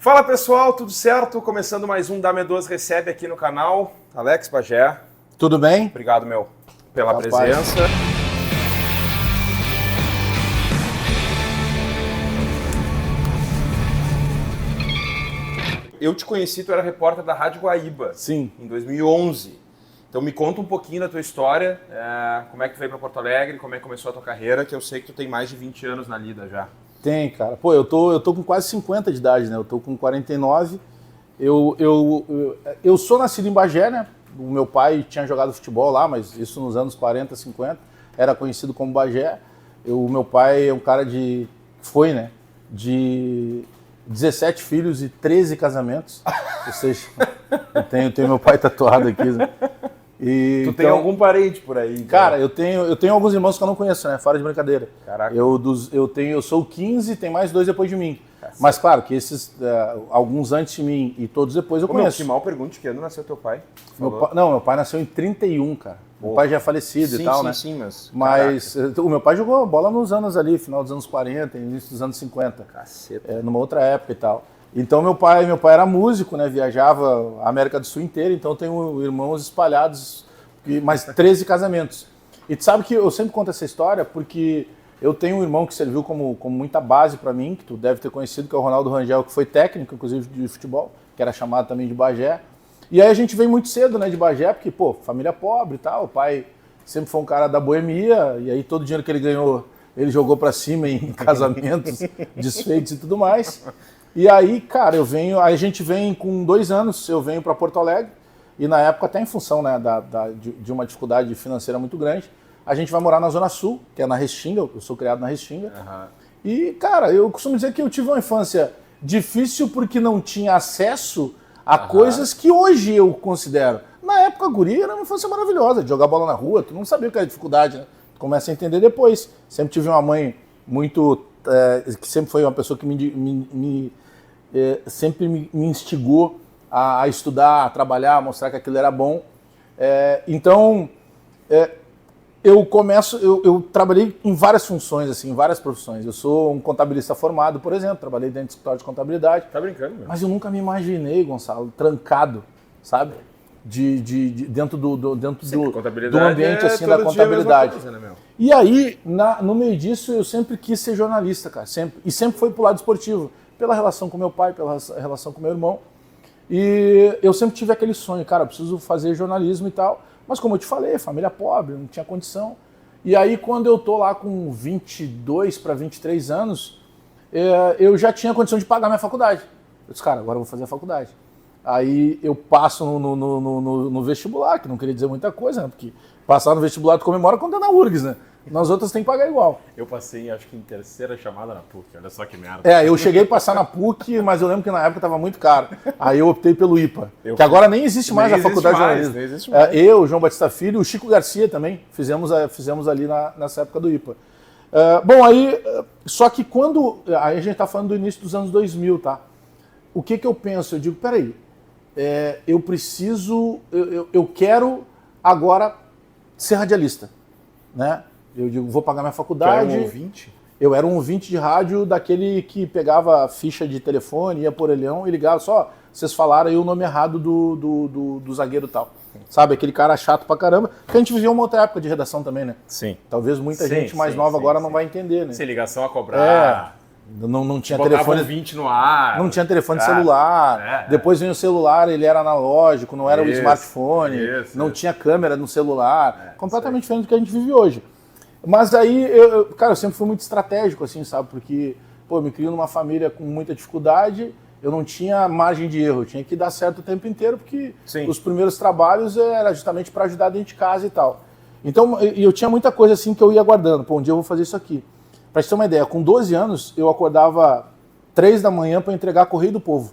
Fala pessoal, tudo certo? Começando mais um da Me2 Recebe aqui no canal. Alex Bagé. Tudo bem? Obrigado, meu, pela presença. Eu te conheci, tu era repórter da Rádio Guaíba. Sim. Em 2011. Então me conta um pouquinho da tua história, como é que tu veio para Porto Alegre, como é que começou a tua carreira, que eu sei que tu tem mais de 20 anos na lida já. Tem, cara. Pô, eu tô com quase 50 de idade, né? Eu tô com 49. Eu sou nascido em Bagé, né? O meu pai tinha jogado futebol lá, mas isso nos anos 40, 50. Era conhecido como Bagé. O meu pai é um cara de 17 filhos e 13 casamentos. Ou seja, eu tenho meu pai tatuado aqui, né? Tu tem algum parente por aí? Então? Cara, eu tenho alguns irmãos que eu não conheço, né? Fora de brincadeira. Caraca. Eu sou o 15, tem mais 2 depois de mim. Cacete. Mas claro que esses, alguns antes de mim e todos depois eu conheço. Que mal pergunte, que ano nasceu teu pai? Meu pai nasceu em 31, cara. Meu pai já é falecido e tal, né? Sim, mas o meu pai jogou bola nos anos ali, final dos anos 40, início dos anos 50. Caceta. Numa outra época e tal. Então meu pai era músico, né? Viajava a América do Sul inteira, então eu tenho irmãos espalhados, mais 13 casamentos. E tu sabe que eu sempre conto essa história porque eu tenho um irmão que serviu como muita base para mim, que tu deve ter conhecido, que é o Ronaldo Rangel, que foi técnico, inclusive, de futebol, que era chamado também de Bagé. E aí a gente veio muito cedo, né, de Bagé, porque, pô, família pobre e tal, o pai sempre foi um cara da boemia, e aí todo o dinheiro que ele ganhou, ele jogou para cima em casamentos, desfeitos e tudo mais. E aí, cara, a gente vem com 2 anos, eu venho para Porto Alegre, e na época, até em função, né, de uma dificuldade financeira muito grande, a gente vai morar na Zona Sul, que é na Restinga, eu sou criado na Restinga. Uhum. E, cara, eu costumo dizer que eu tive uma infância difícil porque não tinha acesso a coisas que hoje eu considero. Na época, guri, era uma infância maravilhosa, de jogar bola na rua, tu não sabia o que era dificuldade, né? Tu começa a entender depois. Sempre tive uma mãe muito... que sempre foi uma pessoa que sempre me instigou a estudar, a trabalhar, a mostrar que aquilo era bom. Eu trabalhei em várias funções, assim, em várias profissões. Eu sou um contabilista formado, por exemplo, trabalhei dentro do escritório de contabilidade. Tá brincando, meu? Mas eu nunca me imaginei, Gonçalo, trancado, sabe? Dentro do ambiente assim, da contabilidade. Coisa, né, meu? E aí, no meio disso, eu sempre quis ser jornalista, cara. E sempre foi pro lado esportivo, pela relação com meu pai, pela relação com meu irmão. E eu sempre tive aquele sonho, cara, eu preciso fazer jornalismo e tal. Mas como eu te falei, família pobre, não tinha condição. E aí quando eu tô lá com 22 para 23 anos, eu já tinha condição de pagar minha faculdade. Eu disse, cara, agora eu vou fazer a faculdade. Aí eu passo no vestibular, que não queria dizer muita coisa, né? Porque passar no vestibular tu comemora quando é na URGS, né? Nas outras tem que pagar igual. Eu passei, acho que em terceira chamada na PUC, olha só que merda. Eu cheguei a passar na PUC, mas eu lembro que na época estava muito caro. Aí eu optei pelo IPA, que agora nem existe mais a faculdade de jornalismo. Nem existe mais. Eu, João Batista Filho, o Chico Garcia também, fizemos ali nessa época do IPA. Só que quando... Aí a gente está falando do início dos anos 2000, tá? O que eu penso? Eu digo, peraí, eu preciso... Eu quero agora ser radialista, né? Eu digo, vou pagar minha faculdade. Tu era um ouvinte? Eu era um ouvinte de rádio daquele que pegava ficha de telefone, ia por orelhão e ligava só, vocês falaram aí o nome errado do zagueiro e tal. Sabe, aquele cara chato pra caramba, que a gente vivia uma outra época de redação também, né? Sim. Talvez muita gente mais nova agora não vai entender, né? Sem ligação a cobrar. Não tinha botava telefone. Ouvinte no ar. Não tinha telefone celular. Depois veio o celular, ele era analógico, não era o smartphone. Não tinha câmera no celular. Completamente diferente do que a gente vive hoje. Mas aí, eu sempre fui muito estratégico, assim, sabe? Porque, eu me criei numa família com muita dificuldade, eu não tinha margem de erro, eu tinha que dar certo o tempo inteiro, porque os primeiros trabalhos era justamente para ajudar dentro de casa e tal. Então, eu tinha muita coisa assim que eu ia guardando. Um dia eu vou fazer isso aqui. Para te ter uma ideia, com 12 anos, eu acordava 3 da manhã para entregar Correio do Povo.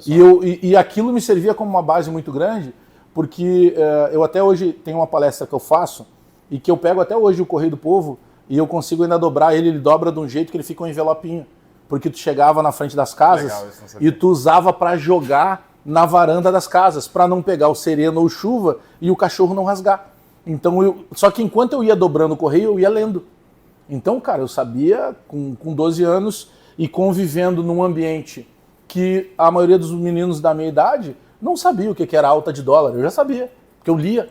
E aquilo me servia como uma base muito grande, porque eu até hoje tenho uma palestra que eu faço, e que eu pego até hoje o Correio do Povo e eu consigo ainda dobrar ele dobra de um jeito que ele fica um envelopinho. Porque tu chegava na frente das casas e tu usava para jogar na varanda das casas, para não pegar o sereno ou chuva e o cachorro não rasgar. Então, só que enquanto eu ia dobrando o correio, eu ia lendo. Então, cara, eu sabia com 12 anos e convivendo num ambiente que a maioria dos meninos da minha idade não sabia o que era alta de dólar. Eu já sabia, porque eu lia.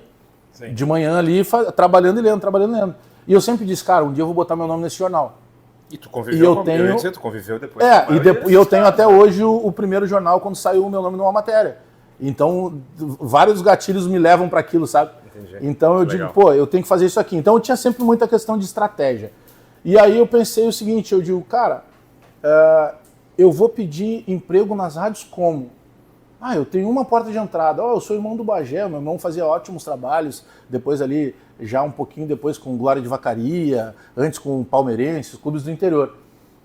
Sim. De manhã ali, trabalhando e lendo. E eu sempre disse, cara, um dia eu vou botar meu nome nesse jornal. E tu conviveu tu conviveu depois. E eu tenho até hoje o primeiro jornal quando saiu o meu nome numa matéria. Então, vários gatilhos me levam para aquilo, sabe? Entendi. Então eu digo, pô, eu tenho que fazer isso aqui. Então eu tinha sempre muita questão de estratégia. E aí eu pensei o seguinte, eu digo, cara, eu vou pedir emprego nas rádios como? Eu tenho uma porta de entrada. Eu sou irmão do Bagé, meu irmão fazia ótimos trabalhos, depois ali, já um pouquinho depois com Glória de Vacaria, antes com Palmeirenses, clubes do interior.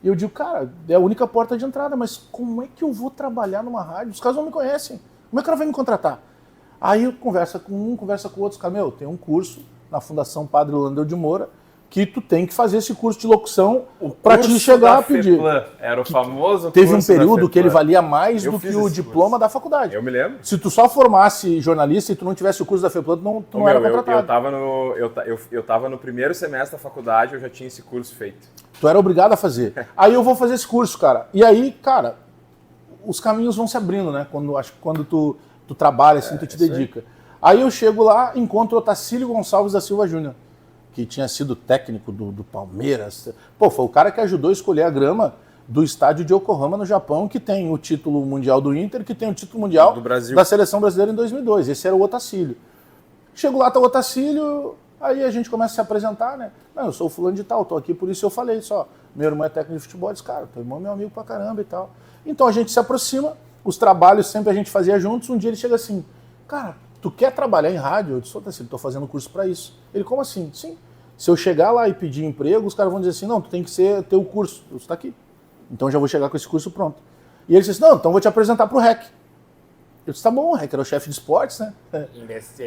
E eu digo, cara, é a única porta de entrada, mas como é que eu vou trabalhar numa rádio? Os caras não me conhecem. Como é que ela vai me contratar? Aí eu conversa com um, conversa com o outro, cara, tem um curso na Fundação Padre Landel de Moura que tu tem que fazer esse curso de locução para te chegar a pedir. Era o famoso Teve um período que ele valia mais do que o diploma da faculdade. Eu me lembro. Se tu só formasse jornalista e tu não tivesse o curso da FEPLAN, tu não era contratado. Eu tava no primeiro semestre da faculdade, eu já tinha esse curso feito. Tu era obrigado a fazer. Aí eu vou fazer esse curso, cara. E aí, cara, os caminhos vão se abrindo, né? Quando tu trabalha, assim, tu te dedica. Aí eu chego lá, encontro o Otacílio Gonçalves da Silva Júnior, que tinha sido técnico do Palmeiras. Pô, foi o cara que ajudou a escolher a grama do estádio de Yokohama, no Japão, que tem o título mundial do Inter, que tem o título mundial do Brasil. Da Seleção Brasileira em 2002. Esse era o Otacílio. Chego lá, tá o Otacílio, aí a gente começa a se apresentar, né? Não, eu sou o fulano de tal, tô aqui, por isso eu falei só. Meu irmão é técnico de futebol, eu disse, cara, teu irmão é meu amigo pra caramba e tal. Então a gente se aproxima, os trabalhos sempre a gente fazia juntos, um dia ele chega assim, cara, tu quer trabalhar em rádio? Eu disse, Otacílio, tô fazendo curso pra isso. Ele, como assim? Sim. Se eu chegar lá e pedir emprego, os caras vão dizer assim, não, tu tem que ter o curso. Eu disse, tá aqui. Então já vou chegar com esse curso pronto. E ele disse, não, então vou te apresentar pro REC. Eu disse, tá bom, o REC era o chefe de esportes, né?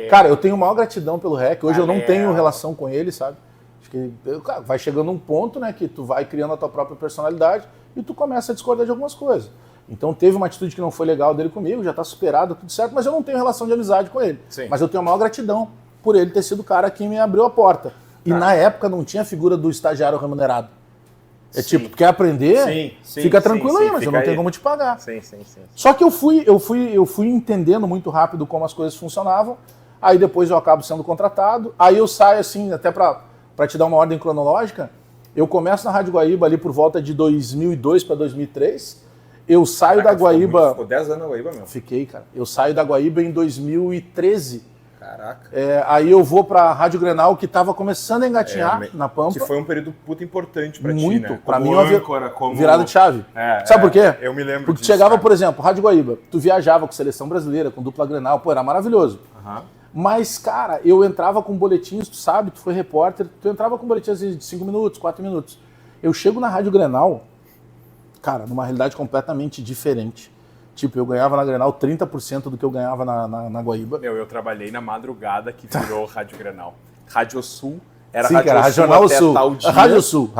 Cara, eu tenho maior gratidão pelo REC. Hoje eu não tenho relação com ele, sabe? Acho que cara, vai chegando um ponto, né, que tu vai criando a tua própria personalidade e tu começa a discordar de algumas coisas. Então teve uma atitude que não foi legal dele comigo, já tá superado, tudo certo, mas eu não tenho relação de amizade com ele. Sim. Mas eu tenho a maior gratidão por ele ter sido o cara que me abriu a porta. E na época não tinha a figura do estagiário remunerado. É tipo, tu quer aprender? Fica tranquilo aí, mas eu não tenho como te pagar. Sim. Só que eu fui entendendo muito rápido como as coisas funcionavam, aí depois eu acabo sendo contratado, aí eu saio assim, até para te dar uma ordem cronológica, eu começo na Rádio Guaíba ali por volta de 2002 para 2003, eu saio da Guaíba... Ficou 10 anos na Guaíba, meu? Fiquei, cara. Eu saio da Guaíba em 2013. Caraca. Aí eu vou pra Rádio Grenal, que estava começando a engatinhar na Pampa. Que foi um período puta importante pra ti, né? Pra mim, uma virada de chave. Sabe por quê? Eu me lembro Porque disso, chegava, por exemplo, Rádio Guaíba, tu viajava com Seleção Brasileira, com dupla Grenal, pô, era maravilhoso. Mas, cara, eu entrava com boletins, tu sabe, tu foi repórter, tu entrava com boletins de 5 minutos, 4 minutos. Eu chego na Rádio Grenal, cara, numa realidade completamente diferente. Tipo, eu ganhava na Grenal 30% do que eu ganhava na Guaíba. Eu trabalhei na madrugada que virou Rádio Grenal. Rádio Sul era Rádio Sul até tal dia. Rádio Sul.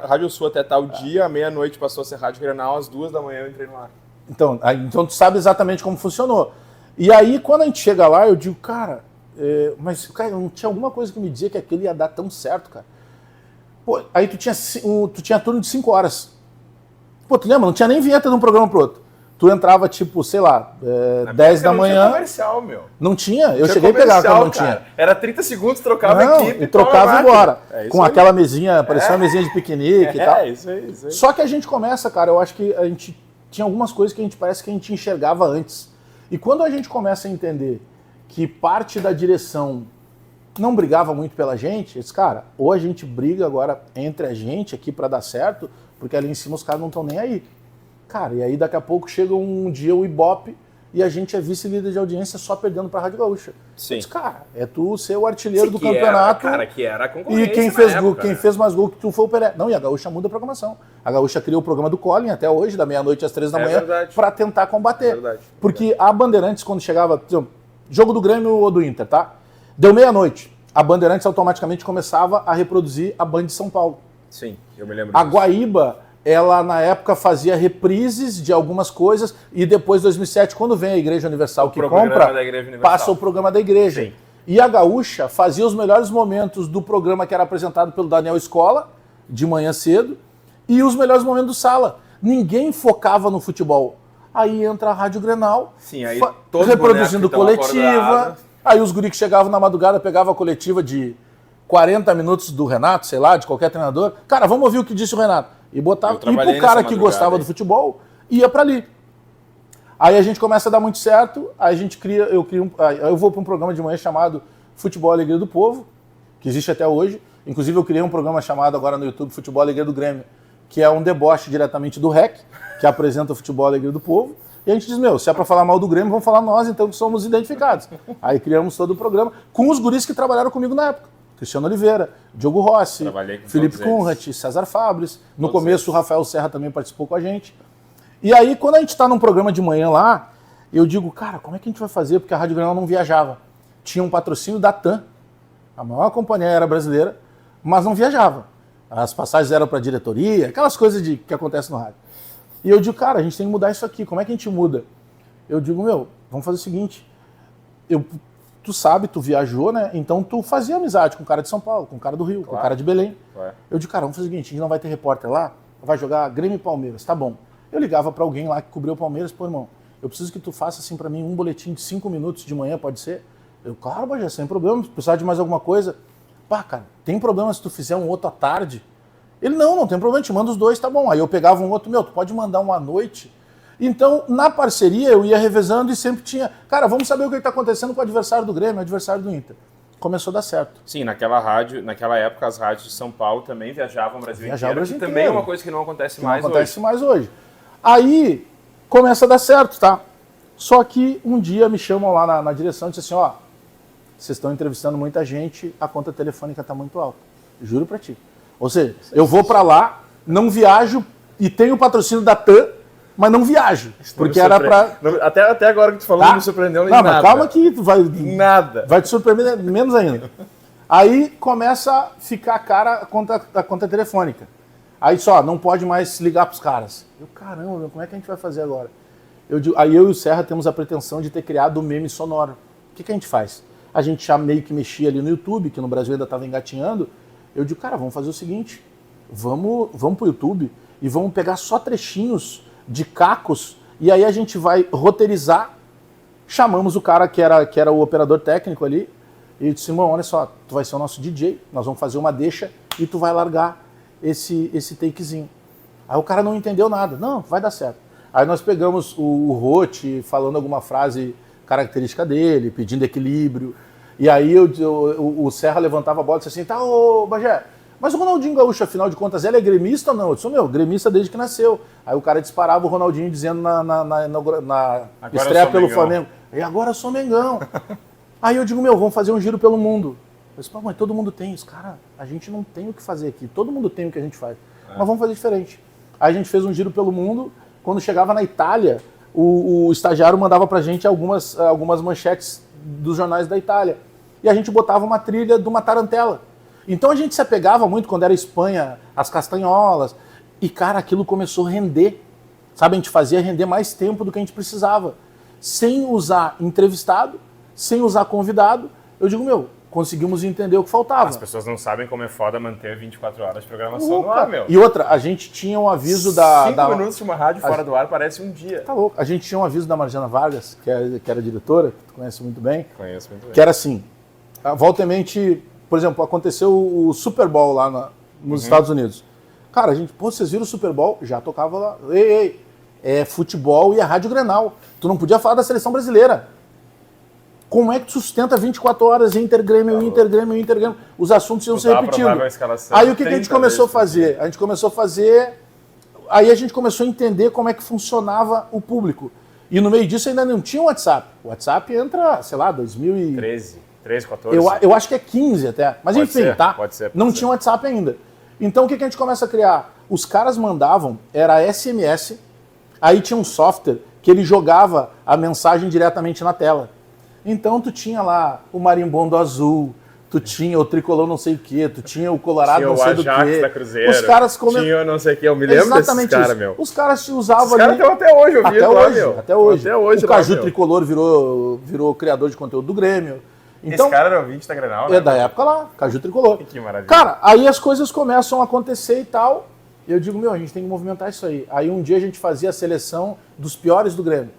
Rádio Sul até tal dia, à meia-noite passou a ser Rádio Grenal, às 2 da manhã eu entrei no ar. Então tu sabe exatamente como funcionou. E aí, quando a gente chega lá, eu digo, cara, mas cara, não tinha alguma coisa que me dizia que aquilo ia dar tão certo, cara. Pô, aí tu tinha turno de 5 horas. Pô, tu lembra? Não tinha nem vinheta de um programa pro outro. Tu entrava, tipo, sei lá, 10 da manhã. Não tinha comercial, meu. Não tinha? Eu cheguei a pegar quando não tinha. Era 30 segundos, trocava a equipe e trocava embora. Com aquela mesinha, parecia uma mesinha de piquenique e tal. Isso aí. Só que a gente começa, cara, eu acho que a gente tinha algumas coisas que parece que a gente enxergava antes. E quando a gente começa a entender que parte da direção não brigava muito pela gente, eu disse, cara, ou a gente briga agora entre a gente aqui pra dar certo, porque ali em cima os caras não estão nem aí. Cara, e aí daqui a pouco chega um dia o Ibope e a gente é vice-líder de audiência só perdendo pra Rádio Gaúcha. Sim. Disse, cara, é tu ser o artilheiro do campeonato. Que era a concorrência. E quem fez mais gol que tu foi o Pelé. Não, e a Gaúcha muda a programação. A Gaúcha criou o programa do Colin até hoje, da meia-noite às 3 da manhã, pra tentar combater. Porque a Bandeirantes, quando chegava, por exemplo, jogo do Grêmio ou do Inter, tá? Deu meia-noite. A Bandeirantes automaticamente começava a reproduzir a Band de São Paulo. Sim, eu me lembro disso. A Guaíba, ela na época fazia reprises de algumas coisas e depois, em 2007, quando vem a Igreja Universal que compra, passa o programa da Igreja. Sim. E a Gaúcha fazia os melhores momentos do programa que era apresentado pelo Daniel Escola, de manhã cedo, e os melhores momentos do Sala. ninguém focava no futebol. Aí entra a Rádio Grenal, Sim, aí todos reproduzindo os bonecos que estão coletiva. acordados. Aí os guris que chegavam na madrugada, pegavam a coletiva de 40 minutos do Renato, sei lá, de qualquer treinador. Cara, vamos ouvir o que disse o Renato. E botava, e trabalhei pro cara nessa que madrugada gostava aí. do futebol, ia pra ali. Aí a gente começa a dar muito certo, aí a gente cria, eu vou para um programa de manhã chamado Futebol Alegria do Povo, que existe até hoje. Inclusive eu criei um programa chamado agora no YouTube Futebol Alegria do Grêmio, que é um deboche diretamente do REC, que apresenta o Futebol Alegria do Povo. E a gente diz, se é para falar mal do Grêmio, vamos falar nós, então, que somos identificados. Aí criamos todo o programa com os guris que trabalharam comigo na época. Cristiano Oliveira, Diogo Rossi, Felipe Kunrat, César Fabres. No começo o Rafael Serra também participou com a gente. E aí, quando a gente está num programa de manhã lá, eu digo, cara, como é que a gente vai fazer? Porque a Rádio Grenal não viajava. Tinha um patrocínio da TAM, a maior companhia aérea brasileira, mas não viajava. As passagens eram para diretoria, aquelas coisas que acontecem no rádio. E eu digo, cara, a gente tem que mudar isso aqui. Como é que a gente muda? Eu digo, vamos fazer o seguinte. Tu sabe, tu viajou, né? Então tu fazia amizade com o cara de São Paulo, com o cara do Rio, com o cara de Belém. Eu digo, cara, vamos fazer o seguinte, a gente não vai ter repórter lá, vai jogar Grêmio e Palmeiras, tá bom. Eu ligava para alguém lá que cobriu o Palmeiras, pô, irmão, eu preciso que tu faça assim para mim um boletim de 5 minutos de manhã, pode ser? Eu, claro, Bagé, sem problema, precisar de mais alguma coisa. Pá, cara, tem problema se tu fizer um outro à tarde? Ele, não tem problema, te manda os dois, tá bom. Aí eu pegava um outro, tu pode mandar um à noite. Então, na parceria, eu ia revezando e sempre tinha, cara, vamos saber o que está acontecendo com o adversário do Grêmio, o adversário do Inter. Começou a dar certo. Sim, naquela época as rádios de São Paulo também viajavam o Brasil inteiro, que também é uma coisa que não acontece mais hoje. Aí, começa a dar certo, tá? Só que um dia me chamam lá na direção e dizem assim, vocês estão entrevistando muita gente, a conta telefônica está muito alta. Juro pra ti. Ou seja, eu vou pra lá, não viajo e tenho o patrocínio da TAM, mas não viajo. Porque era pra... Até agora que tu falou, não me surpreendeu nem nada. Mas calma que tu vai... Nada. Vai te surpreender menos ainda. Aí começa a ficar cara a conta telefônica. Aí não pode mais ligar pros caras. Eu, caramba, como é que a gente vai fazer agora? Aí eu e o Serra temos a pretensão de ter criado o meme sonoro. O que a gente faz? A gente já meio que mexia ali no YouTube, que no Brasil ainda estava engatinhando. Eu digo, cara, vamos fazer o seguinte, vamos pro YouTube e vamos pegar só trechinhos de cacos e aí a gente vai roteirizar. Chamamos o cara que era o operador técnico ali e eu disse, irmão, olha só, tu vai ser o nosso DJ, nós vamos fazer uma deixa e tu vai largar esse takezinho. Aí o cara não entendeu nada. Não, vai dar certo. Aí nós pegamos o Rote falando alguma frase característica dele, pedindo equilíbrio. E aí o Serra levantava a bola e disse assim, tá, ô Bagé, mas o Ronaldinho Gaúcho, afinal de contas, ele é gremista ou não? Eu disse, gremista desde que nasceu. Aí o cara disparava o Ronaldinho dizendo na estreia pelo Flamengo, e agora eu sou Mengão. Aí eu digo, vamos fazer um giro pelo mundo. Eu disse, mas todo mundo tem isso. Cara, a gente não tem o que fazer aqui, todo mundo tem o que a gente faz. Mas vamos fazer diferente. Aí a gente fez um giro pelo mundo, quando chegava na Itália, o estagiário mandava pra gente algumas manchetes dos jornais da Itália. E a gente botava uma trilha de uma tarantela. Então a gente se apegava muito, quando era Espanha, as castanholas. E, cara, aquilo começou a render. Sabe, a gente fazia render mais tempo do que a gente precisava. Sem usar entrevistado, sem usar convidado. Eu digo, conseguimos entender o que faltava. As pessoas não sabem como é foda manter 24 horas de programação no ar, E outra, a gente tinha um aviso 5 minutos de uma rádio fora do ar parece um dia. Tá louco. A gente tinha um aviso da Marjana Vargas, que era diretora, que tu conhece muito bem. Conheço muito bem. Que era assim, volta e mente, por exemplo, aconteceu o Super Bowl lá nos Estados Unidos. Cara, vocês viram o Super Bowl? Já tocava lá. Ei, é futebol e a Rádio Grenal. Tu não podia falar da seleção brasileira. Como é que tu sustenta 24 horas Inter-Grêmio? Os assuntos iam se repetindo. Aí o que a gente começou a fazer? Aí a gente começou a entender como é que funcionava o público. E no meio disso ainda não tinha o WhatsApp. O WhatsApp entra, sei lá, 2013, 14. Eu acho que é 15 até. Mas pode enfim, ser, tá? Pode ser. Não tinha WhatsApp ainda. Então o que a gente começa a criar? Os caras mandavam, era SMS, aí tinha um software que ele jogava a mensagem diretamente na tela. Então tu tinha lá o marimbondo azul, tu tinha o tricolor não sei o quê, tu tinha o colorado não sei do quê. Tinha o Ajax da Cruzeiro, os caras tinha não sei o quê, eu me lembro desses caras, meu. Os caras te usavam ali... Os caras estão até hoje ouvindo lá, meu. Até hoje. O Caju Tricolor virou criador de conteúdo do Grêmio. Então, esse cara era ouvinte da Grenal, né? É da época lá, Caju Tricolor. Que maravilha. Cara, aí as coisas começam a acontecer e tal, E eu digo, a gente tem que movimentar isso aí. Aí um dia a gente fazia a seleção dos piores do Grêmio.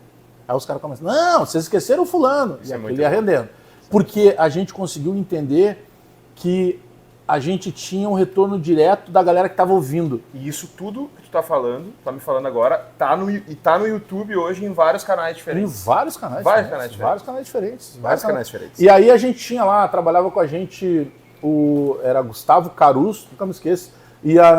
Aí os caras começam, não, vocês esqueceram o fulano. Isso e é aquilo ia rendendo. Porque a gente conseguiu entender que a gente tinha um retorno direto da galera que estava ouvindo. E isso tudo que tu tá me falando agora, tá no YouTube hoje em vários canais diferentes. Em vários canais diferentes. Vários canais diferentes. E aí a gente tinha lá, trabalhava com a gente, era Gustavo Caruso, nunca me esqueço, e a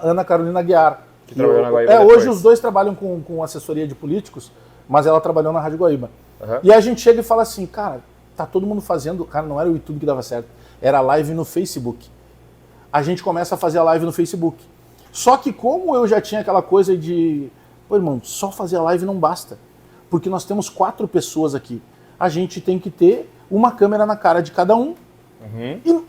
Ana Carolina Guiar. Que trabalhou na Guaíba hoje depois. os dois trabalham com assessoria de políticos, mas ela trabalhou na Rádio Guaíba. Uhum. E a gente chega e fala assim, cara, tá todo mundo fazendo, cara, não era o YouTube que dava certo, era live no Facebook. A gente começa a fazer a live no Facebook. Só que como eu já tinha aquela coisa de, pô, irmão, só fazer a live não basta, porque nós temos 4 pessoas aqui. A gente tem que ter uma câmera na cara de cada um.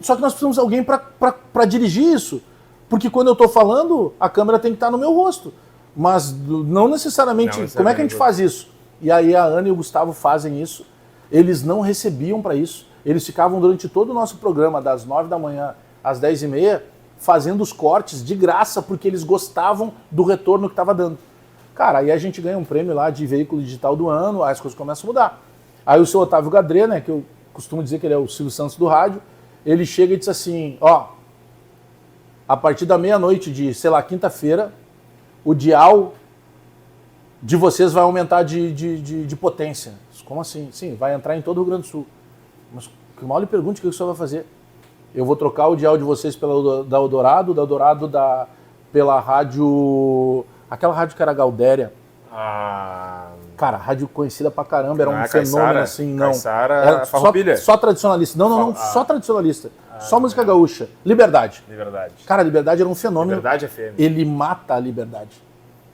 Só que nós precisamos de alguém para dirigir isso. Porque quando eu estou falando, a câmera tem que estar no meu rosto. Mas não necessariamente. Como é que a gente faz isso? E aí a Ana e o Gustavo fazem isso. Eles não recebiam para isso. Eles ficavam durante todo o nosso programa, das 9 da manhã às 10h30, fazendo os cortes de graça, porque eles gostavam do retorno que estava dando. Cara, aí a gente ganha um prêmio lá de veículo digital do ano, aí as coisas começam a mudar. Aí o seu Otávio Gadré, né, que eu costumo dizer que ele é o Silvio Santos do rádio, ele chega e diz assim, a partir da meia-noite de, sei lá, quinta-feira, o dial de vocês vai aumentar de potência. Como assim? Sim, vai entrar em todo o Rio Grande do Sul. Mas que mal lhe pergunte o que o senhor vai fazer. Eu vou trocar o dial de vocês da Eldorado, pela rádio... Aquela rádio que era Galdéria. Cara, rádio conhecida pra caramba, era um fenômeno Caissara, assim, não. Caissara, Era Farroupilha. só tradicionalista. Não, só tradicionalista. Só música gaúcha. Liberdade. Liberdade. Cara, Liberdade era um fenômeno. Liberdade é fêmea. Ele mata a Liberdade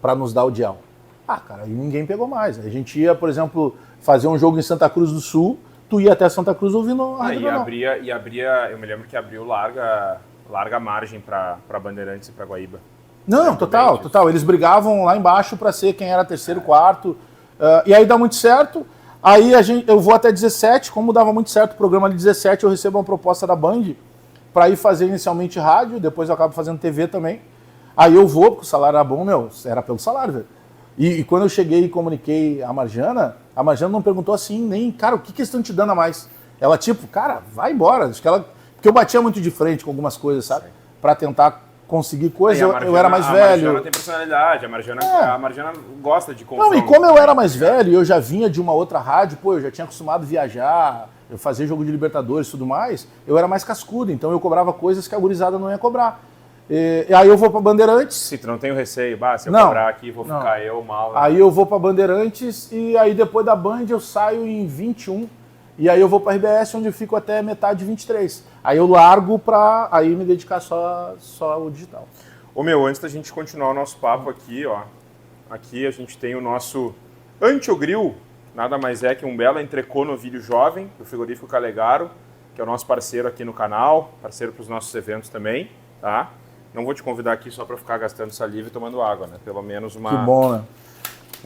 pra nos dar o dial. Cara, aí ninguém pegou mais. A gente ia, por exemplo, fazer um jogo em Santa Cruz do Sul, tu ia até Santa Cruz ouvindo a rádio. Abria, eu me lembro que abriu larga margem pra Bandeirantes e pra Guaíba. Não, total. Eles brigavam lá embaixo para ser quem era terceiro, quarto. E aí dá muito certo. Aí eu vou até 17, como dava muito certo o programa de 17, eu recebo uma proposta da Band para ir fazer inicialmente rádio, depois eu acabo fazendo TV também. Aí eu vou, porque o salário era bom, era pelo salário, velho. E quando eu cheguei e comuniquei a Marjana não perguntou assim, nem, cara, o que eles estão te dando a mais? Ela tipo, cara, vai embora. Porque eu batia muito de frente com algumas coisas, sabe? Para tentar conseguir coisa, eu era mais velho. A Marjana tem personalidade, a Marjana gosta de confronto. Não, e como eu era mais velho e eu já vinha de uma outra rádio, eu já tinha acostumado a viajar, eu fazia jogo de Libertadores e tudo mais, eu era mais cascudo, então eu cobrava coisas que a gurizada não ia cobrar. E aí eu vou pra Bandeirantes. Se tu não tem o receio, se eu cobrar aqui, vou ficar eu mal. Né? Aí eu vou pra Bandeirantes e aí depois da Band eu saio em 21. E aí eu vou pra RBS, onde eu fico até metade de 23. Aí eu largo pra aí me dedicar só ao digital. Antes da gente continuar o nosso papo aqui, aqui a gente tem o nosso Antiogril, nada mais é que um belo entrecô novilho jovem, do frigorífico Calegaro, que é o nosso parceiro aqui no canal, parceiro para os nossos eventos também, tá? Não vou te convidar aqui só para ficar gastando saliva e tomando água, né? Pelo menos Que bom, né?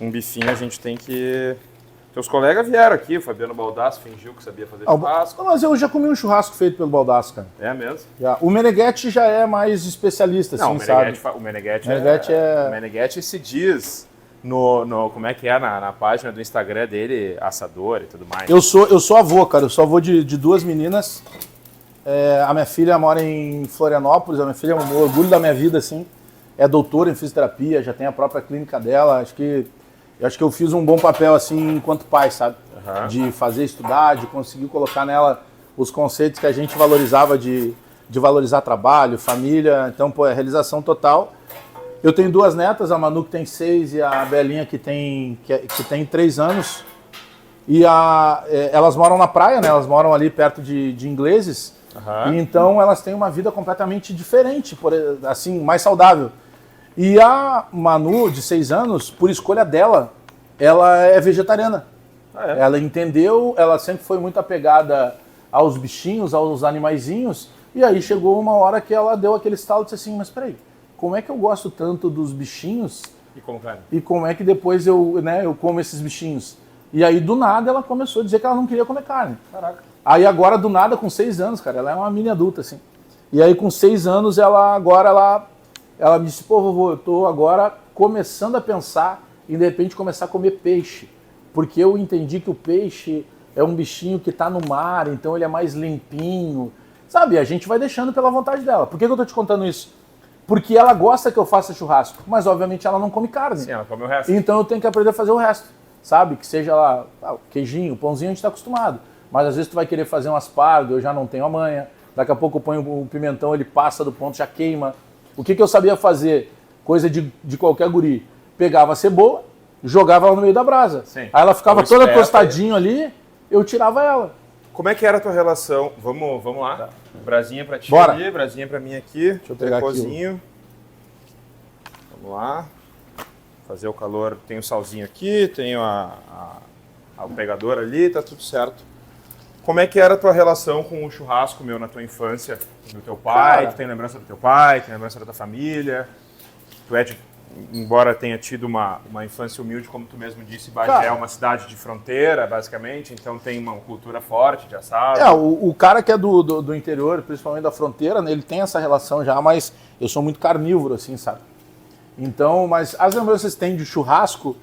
Um bifinho a gente tem que... Teus colegas vieram aqui, o Fabiano Baldasso fingiu que sabia fazer churrasco. Mas eu já comi um churrasco feito pelo Baldasso, cara. É mesmo? Já. O Meneghetti já é mais especialista, assim, sabe? O Meneghetti se diz como é que é na página do Instagram dele, assador e tudo mais. Eu sou avô, cara. Eu sou avô de 2 meninas. A minha filha mora em Florianópolis. A minha filha é um orgulho da minha vida, assim. É doutora em fisioterapia, já tem a própria clínica dela. Eu acho que eu fiz um bom papel, assim, enquanto pai, sabe? Uhum. De fazer estudar, de conseguir colocar nela os conceitos que a gente valorizava de valorizar trabalho, família. Então, é realização total. Eu tenho 2 netas, a Manu que tem 6 e a Belinha que tem 3 anos. E elas moram na praia, né? Elas moram ali perto de ingleses. Uhum. E então elas têm uma vida completamente diferente, assim, mais saudável. E a Manu, de 6 anos, por escolha dela, ela é vegetariana. Ela entendeu, ela sempre foi muito apegada aos bichinhos, aos animaizinhos, e aí chegou uma hora que ela deu aquele estalo e disse assim, mas peraí, como é que eu gosto tanto dos bichinhos e como é que depois eu como esses bichinhos? E aí do nada ela começou a dizer que ela não queria comer carne. Caraca. Aí agora do nada, com 6 anos, cara, ela é uma mini adulta, assim. E aí com 6 anos ela ela me disse, pô, vovô, eu tô agora começando a pensar em, de repente, começar a comer peixe. Porque eu entendi que o peixe é um bichinho que tá no mar, então ele é mais limpinho. Sabe, a gente vai deixando pela vontade dela. Por que eu tô te contando isso? Porque ela gosta que eu faça churrasco, mas obviamente ela não come carne. Sim, ela come o resto. Então eu tenho que aprender a fazer o resto, sabe? Que seja lá, queijinho, pãozinho, a gente tá acostumado. Mas às vezes tu vai querer fazer um aspargo, eu já não tenho a manha. Daqui a pouco eu ponho o pimentão, ele passa do ponto, já queima. O que eu sabia fazer? Coisa de qualquer guri. Pegava a cebola, jogava ela no meio da brasa. Sim. Aí ela ficava toda tostadinha ali, eu tirava ela. Como é que era a tua relação? Vamos lá. Tá. Brasinha pra ti Bora. ali, brasinha pra mim aqui. Deixa eu pegar aqui. Vamos lá. Fazer o calor. Tem o salzinho aqui, tem o pegador ali, tá tudo certo. Como é que era a tua relação com o churrasco, meu, na tua infância? Do teu pai? Cara, Tu tem lembrança do teu pai? Tem lembrança da tua família? Tu é embora tenha tido uma infância humilde, como tu mesmo disse, Bagé é uma cidade de fronteira, basicamente, então tem uma cultura forte de assado. O cara que é do interior, principalmente da fronteira, né, ele tem essa relação já, mas eu sou muito carnívoro, assim, sabe? Então, mas as lembranças que tem de churrasco,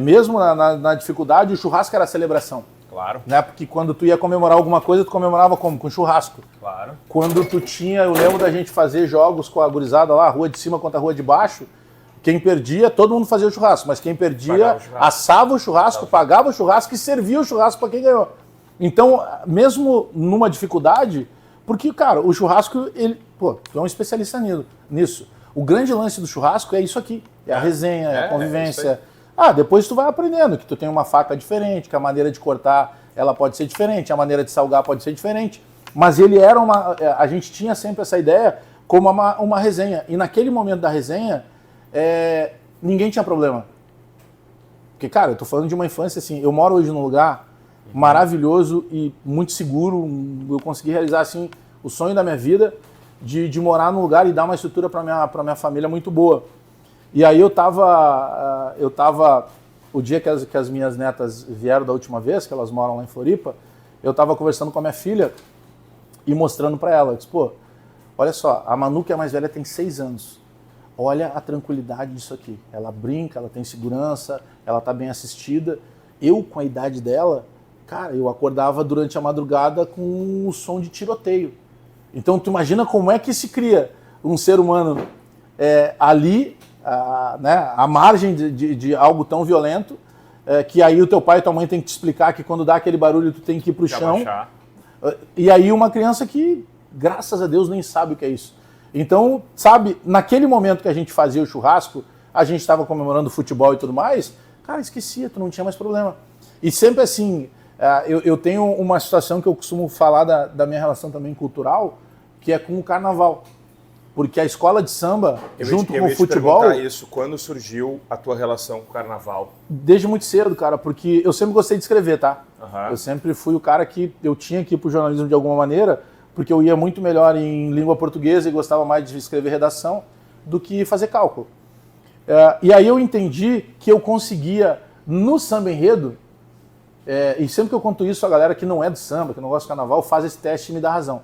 mesmo na dificuldade, o churrasco era a celebração. Claro. Né? Porque quando tu ia comemorar alguma coisa, tu comemorava como? Com churrasco. Claro. Quando tu tinha, eu lembro da gente fazer jogos com a gurizada lá, a rua de cima contra a rua de baixo, quem perdia, todo mundo fazia o churrasco, mas quem perdia assava o churrasco, pagava o churrasco e servia o churrasco para quem ganhou. Então, mesmo numa dificuldade, porque, cara, o churrasco, tu é um especialista nisso. O grande lance do churrasco é isso aqui, é a resenha, é a convivência. Depois tu vai aprendendo que tu tem uma faca diferente, que a maneira de cortar ela pode ser diferente, a maneira de salgar pode ser diferente. Mas ele era a gente tinha sempre essa ideia como uma resenha. E naquele momento da resenha, ninguém tinha problema. Porque, cara, eu tô falando de uma infância assim, eu moro hoje num lugar maravilhoso e muito seguro, eu consegui realizar assim o sonho da minha vida de morar num lugar e dar uma estrutura para minha família muito boa. E aí eu tava o dia que as minhas netas vieram da última vez, que elas moram lá em Floripa, eu tava conversando com a minha filha e mostrando para ela, eu disse, pô, olha só, a Manu, que é a mais velha, tem 6 anos. Olha a tranquilidade disso aqui. Ela brinca, ela tem segurança, ela tá bem assistida. Eu, com a idade dela, cara, eu acordava durante a madrugada com o som de tiroteio. Então, tu imagina como é que se cria um ser humano ali, né, à margem de algo tão violento, que aí o teu pai e tua mãe tem que te explicar que quando dá aquele barulho tu tem que ir pro chão. E aí uma criança que, graças a Deus, nem sabe o que é isso. Então, sabe, naquele momento que a gente fazia o churrasco, a gente estava comemorando futebol e tudo mais, cara, esquecia, tu não tinha mais problema. E sempre assim, eu tenho uma situação que eu costumo falar da minha relação também cultural, que é com o carnaval. Porque a escola de samba, junto com o futebol... Eu ia te perguntar isso, quando surgiu a tua relação com o carnaval? Desde muito cedo, cara, porque eu sempre gostei de escrever, tá? Uhum. Eu sempre fui o cara que eu tinha que ir pro jornalismo de alguma maneira, porque eu ia muito melhor em língua portuguesa e gostava mais de escrever redação do que fazer cálculo. E aí eu entendi que eu conseguia, no samba enredo, e sempre que eu conto isso, a galera que não é do samba, que não gosta do carnaval, faz esse teste e me dá razão.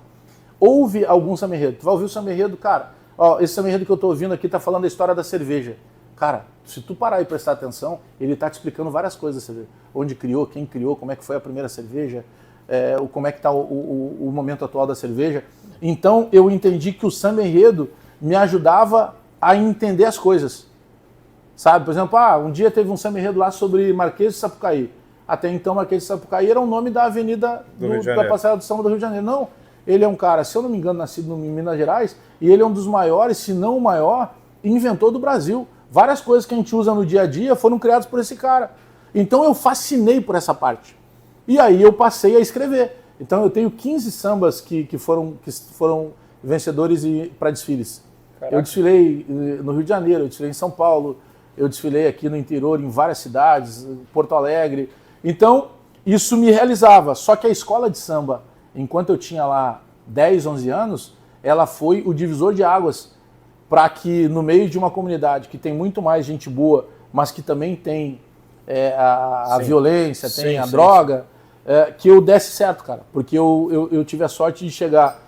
Ouve algum samba enredo. Tu vai ouvir o samba enredo, cara, esse samba enredo que eu tô ouvindo aqui tá falando da história da cerveja. Cara, se tu parar e prestar atenção, ele tá te explicando várias coisas da cerveja. Onde criou, quem criou, como é que foi a primeira cerveja, como é que está o momento atual da cerveja. Então eu entendi que o samba enredo me ajudava a entender as coisas. Sabe, por exemplo, um dia teve um samba enredo lá sobre Marquês de Sapucaí. Até então Marquês de Sapucaí era o nome da avenida da Passarela do Samba do Rio de Janeiro. Não, ele é um cara, se eu não me engano, nascido em Minas Gerais, e ele é um dos maiores, se não o maior, inventor do Brasil. Várias coisas que a gente usa no dia a dia foram criadas por esse cara. Então eu fascinei por essa parte. E aí eu passei a escrever. Então eu tenho 15 sambas que foram vencedores para desfiles. Caraca. Eu desfilei no Rio de Janeiro, eu desfilei em São Paulo, eu desfilei aqui no interior, em várias cidades, Porto Alegre. Então isso me realizava. Só que a escola de samba, enquanto eu tinha lá 10, 11 anos, ela foi o divisor de águas para que no meio de uma comunidade que tem muito mais gente boa, mas que também tem a violência, tem a droga, que eu desse certo, cara. Porque eu tive a sorte de chegar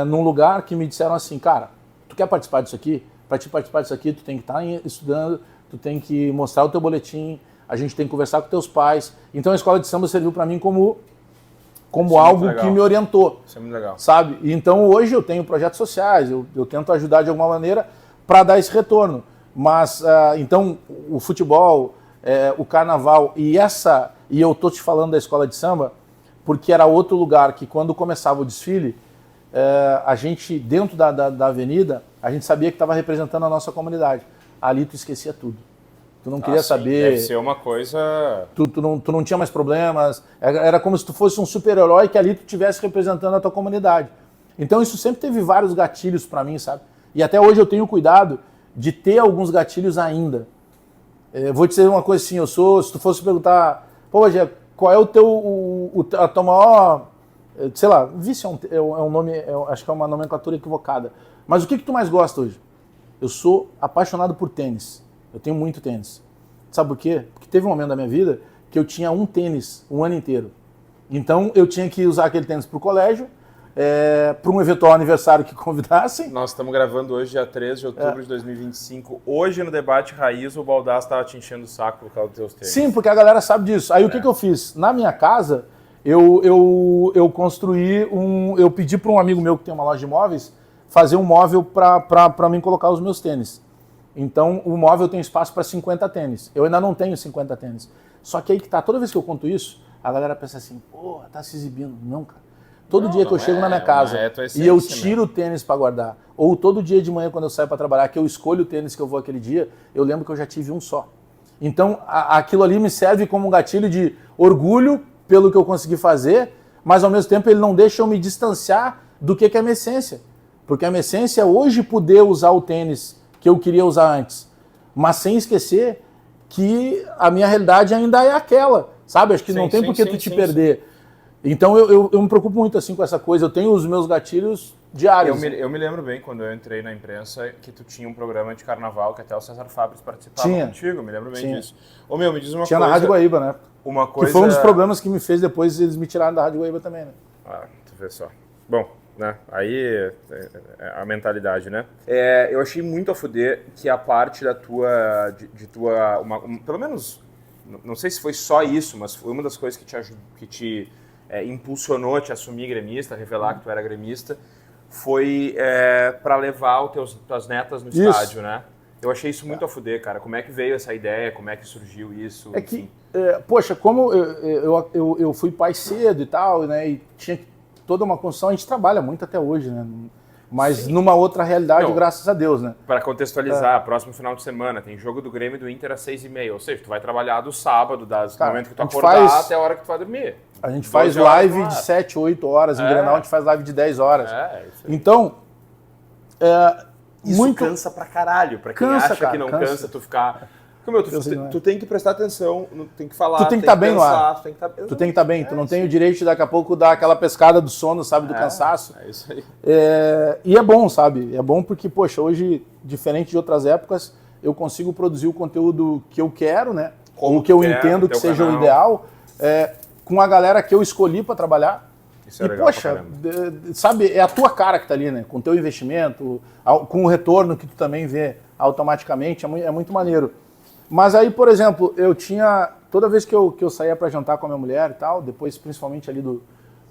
num lugar que me disseram assim, cara, tu quer participar disso aqui? para te participar disso aqui, tu tem que estar estudando, tu tem que mostrar o teu boletim, a gente tem que conversar com teus pais. Então a escola de samba serviu para mim como algo que me orientou. Isso é muito legal. Sabe? E então hoje eu tenho projetos sociais, eu tento ajudar de alguma maneira para dar esse retorno. Mas, então, o futebol, o carnaval e eu tô te falando da escola de samba, porque era outro lugar que quando começava o desfile, a gente, dentro da avenida, a gente sabia que estava representando a nossa comunidade. Ali tu esquecia tudo. Tu não queria saber... Deve ser uma coisa... Tu não tinha mais problemas. Era como se tu fosse um super-herói que ali tu estivesse representando a tua comunidade. Então isso sempre teve vários gatilhos para mim, sabe? E até hoje eu tenho cuidado de ter alguns gatilhos ainda. Vou te dizer uma coisa assim, se tu fosse perguntar, pô, Rogério, qual é a tua maior, sei lá, vício é um nome, acho que é uma nomenclatura equivocada, mas o que tu mais gosta hoje? Eu sou apaixonado por tênis, eu tenho muito tênis. Sabe por quê? Porque teve um momento da minha vida que eu tinha um tênis um ano inteiro. Então eu tinha que usar aquele tênis pro colégio, para um eventual aniversário que convidassem. Nós estamos gravando hoje, dia 13 de outubro de 2025. Hoje, no Debate Raiz, o Baldasso estava te enchendo o saco por causa dos teus tênis. Sim, porque a galera sabe disso. Aí o que eu fiz? Na minha casa, eu construí eu pedi para um amigo meu que tem uma loja de móveis fazer um móvel para mim colocar os meus tênis. Então, o móvel tem espaço para 50 tênis. Eu ainda não tenho 50 tênis. Só que aí que tá, toda vez que eu conto isso, a galera pensa assim, pô, tá se exibindo. Não, cara. Todo dia que eu chego na minha casa e eu tiro o tênis para guardar, ou todo dia de manhã quando eu saio para trabalhar, que eu escolho o tênis que eu vou aquele dia, eu lembro que eu já tive um só. Então, aquilo ali me serve como um gatilho de orgulho pelo que eu consegui fazer, mas ao mesmo tempo ele não deixa eu me distanciar do que é a minha essência. Porque a minha essência é hoje poder usar o tênis que eu queria usar antes, mas sem esquecer que a minha realidade ainda é aquela, sabe? Acho que não tem por que tu te perder. Então eu me preocupo muito assim com essa coisa, eu tenho os meus gatilhos diários. Eu me lembro bem quando eu entrei na imprensa que tu tinha um programa de carnaval que até o César Fabris participava contigo, eu me lembro bem disso. Ô meu, me diz uma coisa... Tinha na Rádio Guaíba, né? Uma coisa... Que foi um dos problemas que me fez depois eles me tiraram da Rádio Guaíba também, né? Ah, tu vê só. Bom, né? Aí a mentalidade, né? Eu achei muito a fuder que a parte da tua... pelo menos, não sei se foi só isso, mas foi uma das coisas que te impulsionou a te assumir gremista, revelar que tu era gremista, foi para levar tuas netas no estádio, né? Eu achei isso muito a fuder, cara. Como é que veio essa ideia? Como é que surgiu isso? Que, poxa, como eu fui pai cedo e tal, né? E tinha toda uma construção, a gente trabalha muito até hoje, né? Mas numa outra realidade, graças a Deus, né? Para contextualizar, próximo final de semana tem jogo do Grêmio e do Inter às 6h30, ou seja, tu vai trabalhar do sábado, do momento que tu acordar até a hora que tu vai dormir. A gente faz live de 7, 8 horas, em Grenal a gente faz live de 10 horas. Isso aí. Então, isso muito... cansa pra caralho, pra quem acha que não cansa tu ficar... Tu tem que prestar atenção, tem que falar, tu tem que estar bem no ar. Tu tem que estar bem, tu não tem o direito de daqui a pouco dar aquela pescada do sono, sabe, do cansaço. É isso aí. E é bom, sabe? É bom porque, poxa, hoje, diferente de outras épocas, eu consigo produzir o conteúdo que eu quero, né? Ou que eu entendo que seja o ideal, com a galera que eu escolhi para trabalhar. Isso é legal, poxa, sabe, é a tua cara que tá ali, né? Com o teu investimento, com o retorno que tu também vê automaticamente, é muito maneiro. Mas aí, por exemplo, eu tinha... Toda vez que eu saía para jantar com a minha mulher e tal, depois principalmente ali do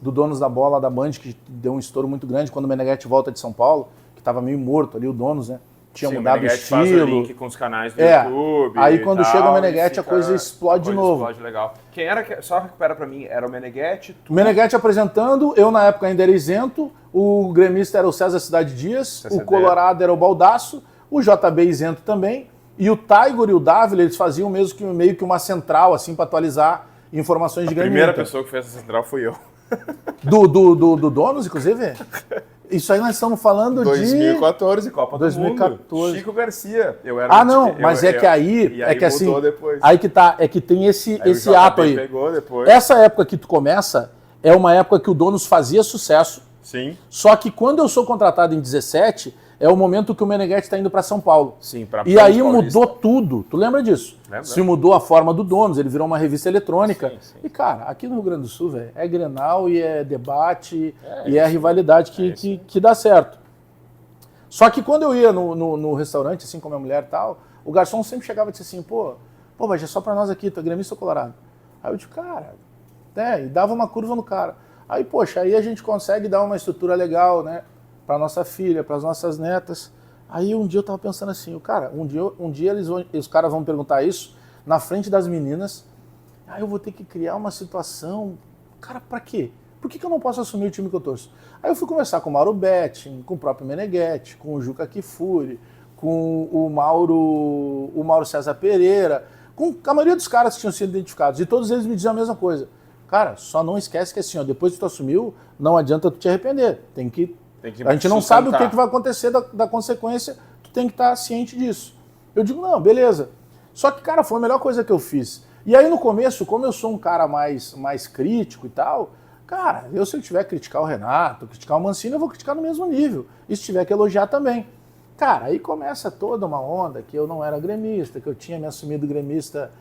Donos da Bola da Band, que deu um estouro muito grande, quando o Meneghetti volta de São Paulo, que estava meio morto ali, o Donos, né? Tinha mudado o estilo. Faz o link com os canais do YouTube. Aí quando chega o Meneghetti, a coisa explode de novo. Explode legal. Quem era, só recupera pra mim, era o Meneghetti? O Meneghetti apresentando, eu na época ainda era isento, o gremista era o César Cidade Dias, o Colorado era o Baldasso, o JB isento também, e o Tiger e o Dávila, eles faziam meio que uma central, assim, para atualizar informações de Grêmio. A primeira pessoa que fez essa central fui eu. Do Donos, inclusive? Isso aí nós estamos falando 2014, Copa 2014. do Mundo. Chico Garcia. Que assim, depois. Aí que tá, é que tem esse ato aí. Pegou depois. Essa época que tu começa é uma época que o Donos fazia sucesso. Sim. Só que quando eu sou contratado em 17, é o momento que o Meneghetti está indo para São Paulo. Sim, e aí mudou tudo. Tu lembra disso? Lembra. Se mudou a forma do Donos, ele virou uma revista eletrônica. Sim. E, cara, aqui no Rio Grande do Sul, velho, é Grenal e é debate e é a rivalidade que dá certo. Só que quando eu ia no restaurante, assim, com a minha mulher e tal, o garçom sempre chegava e disse assim, pô, mas é só pra nós aqui, tu é gremista ou colorado? Aí eu digo, cara, e dava uma curva no cara. Aí, poxa, aí a gente consegue dar uma estrutura legal, né, pra nossa filha, pras nossas netas. Aí um dia eu tava pensando assim, cara, um dia os caras vão perguntar isso na frente das meninas, aí eu vou ter que criar uma situação, cara, pra quê? Por que eu não posso assumir o time que eu torço? Aí eu fui conversar com o Mauro Betting, com o próprio Meneghetti, com o Juca Kifuri, com o Mauro César Pereira, com a maioria dos caras que tinham sido identificados. E todos eles me diziam a mesma coisa. Cara, só não esquece que assim, ó, depois que tu assumiu, não adianta tu te arrepender. A gente não sabe o que vai acontecer da consequência, tu tem que estar ciente disso. Eu digo, não, beleza. Só que, cara, foi a melhor coisa que eu fiz. E aí no começo, como eu sou um cara mais crítico e tal, cara, se eu tiver que criticar o Renato, criticar o Mancini, eu vou criticar no mesmo nível. E se tiver que elogiar também. Cara, aí começa toda uma onda que eu não era gremista, que eu tinha me assumido gremista,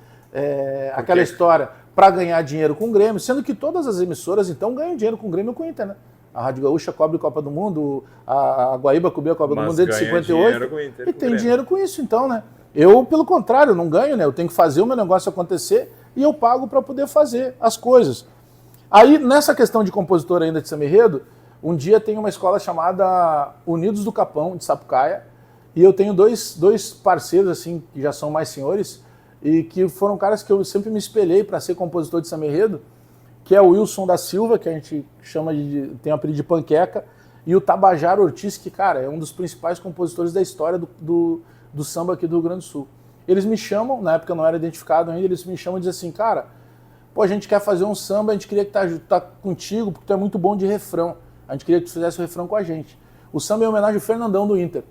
aquela história, para ganhar dinheiro com o Grêmio, sendo que todas as emissoras, então, ganham dinheiro com o Grêmio e com o Inter, né? A Rádio Gaúcha cobre Copa do Mundo, a Guaíba cobriu a Copa do Mundo desde 58, e tem dinheiro com isso, então, né? Eu, pelo contrário, não ganho, né? Eu tenho que fazer o meu negócio acontecer e eu pago para poder fazer as coisas. Aí, nessa questão de compositor ainda de samba enredo, um dia tem uma escola chamada Unidos do Capão, de Sapucaia, e eu tenho dois parceiros, assim, que já são mais senhores, e que foram caras que eu sempre me espelhei para ser compositor de samba enredo, que é o Wilson da Silva, que a gente chama tem o apelido de Panqueca, e o Tabajara Ortiz, que, cara, é um dos principais compositores da história do samba aqui do Rio Grande do Sul. Eles me chamam, na época eu não era identificado ainda, eles me chamam e dizem assim, cara, pô, a gente quer fazer um samba, a gente queria que tá contigo, porque tu é muito bom de refrão. A gente queria que tu fizesse o refrão com a gente. O samba é em homenagem ao Fernandão do Inter.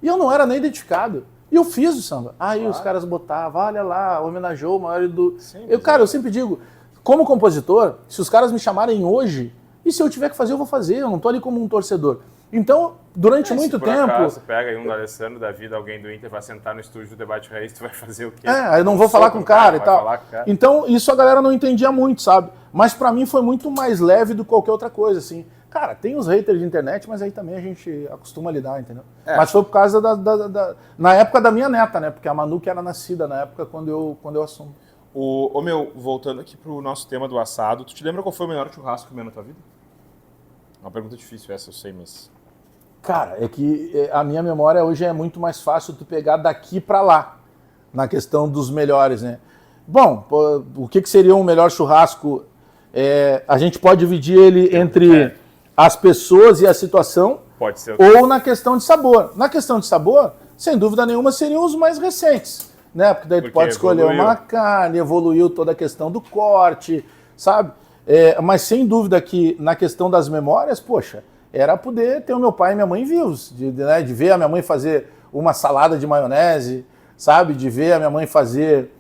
E eu não era nem identificado. E eu fiz o samba. Aí os caras botavam, olha lá, homenageou o maior do... Eu sempre digo, como compositor, se os caras me chamarem hoje, e se eu tiver que fazer, eu vou fazer. Eu não tô ali como um torcedor. Então, durante muito tempo... Acaso, pega aí um do Alessandro da vida, alguém do Inter, vai sentar no estúdio do Debate Raiz, tu vai fazer o quê? Eu não vou falar com o cara e tal. Então, isso a galera não entendia muito, sabe? Mas pra mim foi muito mais leve do que qualquer outra coisa, assim. Cara, tem os haters de internet, mas aí também a gente acostuma lidar, entendeu? Mas foi por causa na época da minha neta, né? Porque a Manu que era nascida na época quando eu assumo. Voltando aqui pro nosso tema do assado, tu te lembra qual foi o melhor churrasco que comeu na tua vida? Uma pergunta difícil essa, eu sei, mas... Cara, é que a minha memória hoje é muito mais fácil tu pegar daqui pra lá, na questão dos melhores, né? Bom, o que seria um melhor churrasco? A gente pode dividir ele entre as pessoas e a situação, pode ser ou na questão de sabor. Na questão de sabor, sem dúvida nenhuma, seriam os mais recentes, né? Porque daí tu pode escolher uma carne, evoluiu toda a questão do corte, sabe? Mas sem dúvida que na questão das memórias, poxa, era poder ter o meu pai e minha mãe vivos, de ver a minha mãe fazer uma salada de maionese, sabe? De ver a minha mãe fazer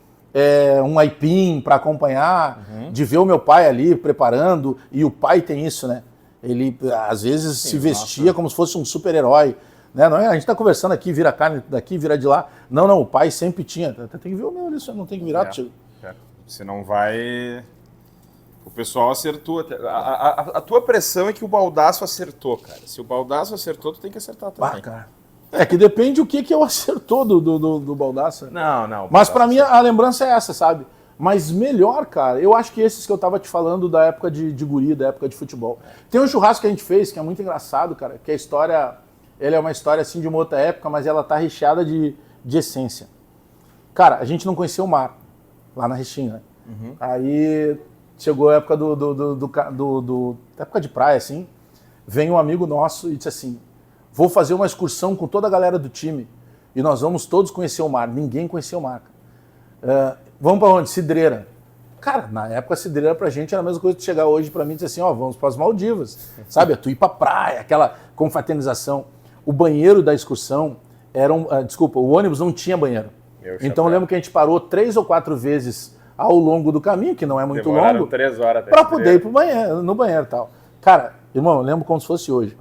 um aipim para acompanhar, de ver o meu pai ali preparando, e o pai tem isso, né? Ele às vezes se vestia como se fosse um super-herói, né? Não, a gente tá conversando aqui, vira carne daqui, vira de lá. Não, o pai sempre tinha. Tem que ver o meu ali, não tem que virar. Se não vai... O pessoal acertou. A tua pressão é que o Baldasso acertou, cara. Se o Baldasso acertou, tu tem que acertar também. Cara. Que depende o que eu acertou do Baldasso. Não. Mas pra mim a lembrança é essa, sabe? Mas melhor, cara, eu acho que esses que eu tava te falando da época de guri, da época de futebol. Tem um churrasco que a gente fez, que é muito engraçado, cara, que a história, ela é uma história assim de uma outra época, mas ela tá recheada de essência. Cara, a gente não conhecia o mar, lá na Restinga, né? Aí chegou a época da época de praia, assim, vem um amigo nosso e disse assim, vou fazer uma excursão com toda a galera do time e nós vamos todos conhecer o mar. Ninguém conhecia o mar. Vamos para onde? Cidreira. Cara, na época a cidreira pra gente era a mesma coisa que chegar hoje pra mim e dizer assim, vamos para as Maldivas. Sabe? Tu ir pra praia, aquela confraternização. O banheiro da excursão era desculpa, o ônibus não tinha banheiro. Então eu lembro que a gente parou 3 ou 4 vezes ao longo do caminho, que não é muito longo, 3 horas para poder ir pro banheiro, no banheiro e tal. Cara, irmão, eu lembro como se fosse hoje.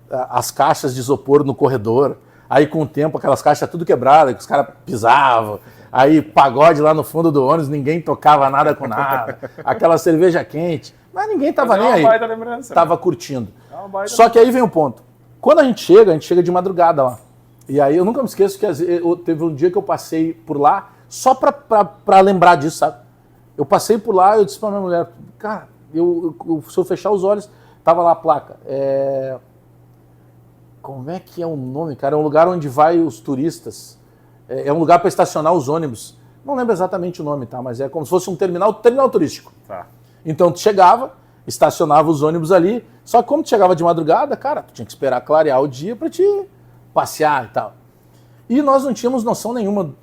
As caixas de isopor no corredor, aí com o tempo aquelas caixas tudo quebradas, que os caras pisavam, aí pagode lá no fundo do ônibus, ninguém tocava nada com nada, aquela cerveja quente, mas ninguém tava nem aí, tava curtindo. Só que aí vem o ponto. quando a gente chega de madrugada lá. E aí eu nunca me esqueço que teve um dia que eu passei por lá só pra lembrar disso, sabe? Eu passei por lá e eu disse pra minha mulher, cara, se eu fechar os olhos, tava lá a placa. Como é que é o nome, cara? É um lugar onde vai os turistas. É um lugar para estacionar os ônibus. Não lembro exatamente o nome, tá? Mas é como se fosse um terminal turístico. Tá. Então tu chegava, estacionava os ônibus ali, só que como tu chegava de madrugada, cara, tu tinha que esperar clarear o dia para te passear e tal. E nós não tínhamos noção nenhuma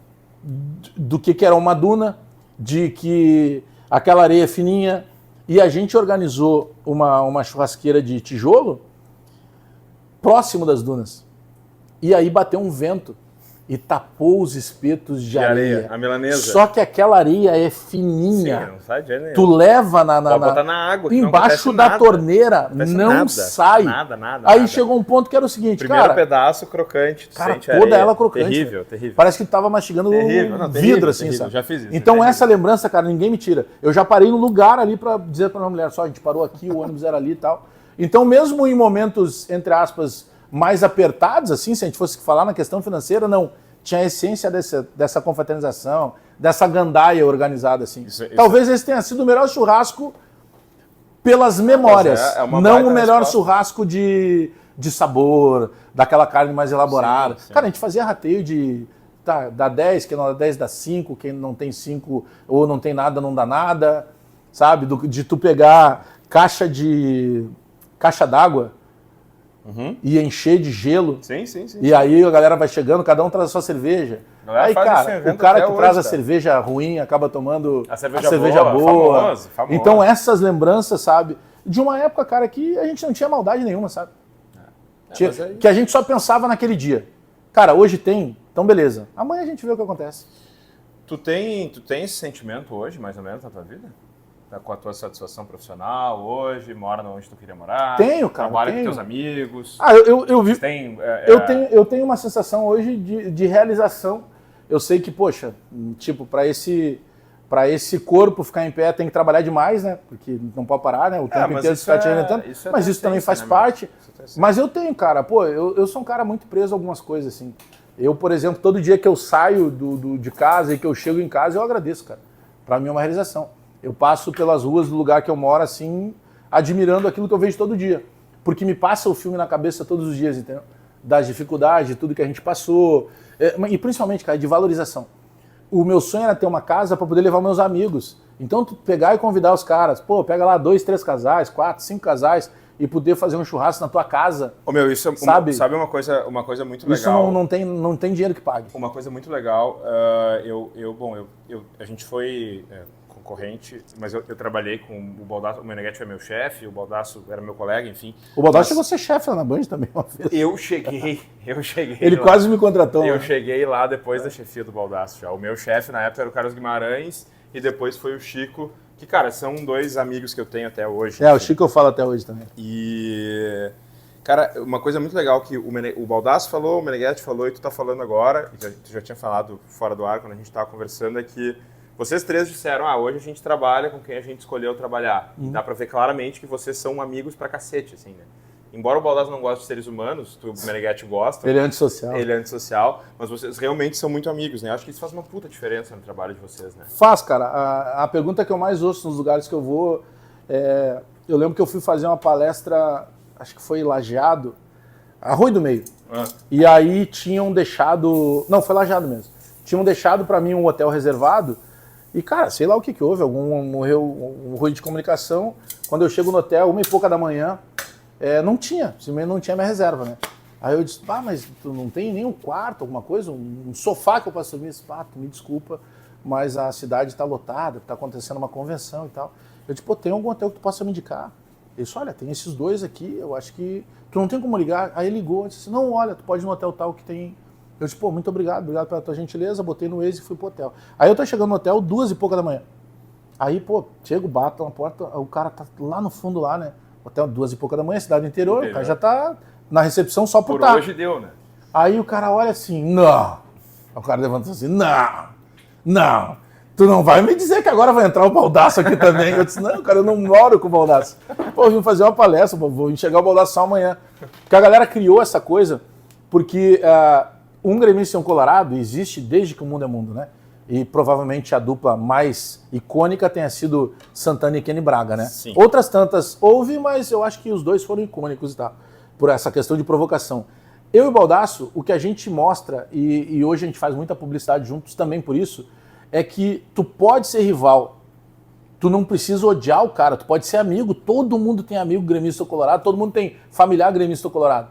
do que era uma duna, de que aquela areia fininha, e a gente organizou uma churrasqueira de tijolo próximo das dunas. E aí bateu um vento e tapou os espetos de areia. A milanesa. Só que aquela areia é fininha. Sim, não sai de areia. Tu leva Pode botar na água, embaixo da torneira, não sai. Nada. Aí chegou um ponto que era o seguinte, primeiro cara... pedaço crocante, tu cara, sente toda areia. ela crocante. Terrível. Parece que tu tava mastigando vidro, assim, terrível. sabe? Já fiz isso. Então essa lembrança, cara, ninguém me tira. Eu já parei no lugar ali pra dizer pra minha mulher, só, a gente parou aqui, o ônibus era ali e tal. Então mesmo em momentos, entre aspas, mais apertados, assim, se a gente fosse falar na questão financeira, não. Tinha a essência dessa confraternização, dessa gandaia organizada, assim. Talvez esse tenha sido o melhor churrasco pelas memórias, não o melhor churrasco de sabor, daquela carne mais elaborada. Sim. Cara, a gente fazia rateio dá 10, quem não dá 10 dá 5, quem não tem 5 ou não tem nada, não dá nada, sabe? De tu pegar caixa d'água, e encher de gelo. Sim. E aí a galera vai chegando, cada um traz a sua cerveja. Aí, cara, o cara que traz a cerveja ruim acaba tomando a cerveja boa. Famoso. Então essas lembranças, sabe? De uma época, cara, que a gente não tinha maldade nenhuma, sabe? Que a gente só pensava naquele dia. Cara, hoje tem, então beleza. Amanhã a gente vê o que acontece. Tu tem esse sentimento hoje, mais ou menos, na tua vida? Com a tua satisfação profissional hoje, mora onde tu queria morar? Tenho, cara. Trabalha com teus amigos? Eu tenho uma sensação hoje de realização. Eu sei que, poxa, tipo, para esse corpo ficar em pé tem que trabalhar demais, né? Porque não pode parar, né? O tempo inteiro ficar te alimentando. Mas isso também faz parte. Mas eu tenho, cara, eu sou um cara muito preso a algumas coisas, assim. Eu, por exemplo, todo dia que eu saio de casa e que eu chego em casa, eu agradeço, cara. Para mim é uma realização. Eu passo pelas ruas do lugar que eu moro, assim, admirando aquilo que eu vejo todo dia. Porque me passa o filme na cabeça todos os dias, entendeu? Das dificuldades, de tudo que a gente passou. E principalmente, cara, de valorização. O meu sonho era ter uma casa para poder levar meus amigos. Então, tu pegar e convidar os caras. Pô, pega lá 2, 3 casais, 4, 5 casais e poder fazer um churrasco na tua casa. Ô meu, isso sabe uma coisa muito legal. Isso não tem dinheiro que pague. Uma coisa muito legal. A gente foi... concorrente, mas eu trabalhei com o Baldasso, o Meneghetti foi meu chefe, o Baldasso era meu colega, enfim. O Baldasso chegou a ser chefe lá na Band também uma vez. Eu cheguei Ele lá. Quase me contratou. Eu cheguei lá depois da chefia do Baldasso já. O meu chefe na época era o Carlos Guimarães e depois foi o Chico, que, cara, são 2 amigos que eu tenho até hoje. O Chico eu falo até hoje também. E... cara, uma coisa muito legal que o Baldasso falou, o Meneghetti falou e tu tá falando agora, e tu já tinha falado fora do ar quando a gente tava conversando, é que vocês 3 disseram, hoje a gente trabalha com quem a gente escolheu trabalhar. E dá pra ver claramente que vocês são amigos pra cacete, assim, né? Embora o Baldasso não goste de seres humanos, o Meneghetti gosta. Ele é antissocial. Ele é antissocial, mas vocês realmente são muito amigos, né? Acho que isso faz uma puta diferença no trabalho de vocês, né? Faz, cara. A pergunta que eu mais ouço nos lugares que eu vou eu lembro que eu fui fazer uma palestra, acho que foi em Lajeado, Arroio do Meio. E aí tinham deixado... Não, foi Lajeado mesmo. Tinham deixado pra mim um hotel reservado. E, cara, sei lá o que houve, morreu um ruído de comunicação. Quando eu chego no hotel, 1h pouca da manhã, não tinha, simplesmente não tinha minha reserva, né? Aí eu disse, mas tu não tem nem um quarto, alguma coisa, um sofá que eu possa dormir? Tu me desculpa, mas a cidade está lotada, está acontecendo uma convenção e tal. Eu disse, tem algum hotel que tu possa me indicar? Ele disse, olha, tem esses 2 aqui, eu acho que tu não tem como ligar. Aí ele ligou, disse, não, olha, tu pode ir no hotel tal que tem... Eu disse, muito obrigado pela tua gentileza, botei no Waze e fui pro hotel. Aí eu tô chegando no hotel 2h pouca da manhã. Aí, chego, bato na porta, o cara tá lá no fundo lá, né? Hotel 2h pouca da manhã, cidade interior, o cara já tá na recepção só por estar. Hoje deu, né? Aí o cara olha assim, não. O cara levanta assim, não. Tu não vai me dizer que agora vai entrar o Baldasso aqui também. Eu disse, não, cara, eu não moro com o Baldasso. Pô, eu vim fazer uma palestra, pô, vou enxergar o Baldasso só amanhã. Porque a galera criou essa coisa, porque um gremista e um colorado existe desde que o mundo é mundo, né? E provavelmente a dupla mais icônica tenha sido Santana e Kenny Braga, né? Sim. Outras tantas houve, mas eu acho que os dois foram icônicos e tal, por essa questão de provocação. Eu e o Baldasso, o que a gente mostra, e hoje a gente faz muita publicidade juntos também por isso, é que tu pode ser rival, tu não precisa odiar o cara, tu pode ser amigo, todo mundo tem amigo gremista ou colorado, todo mundo tem familiar gremista ou colorado.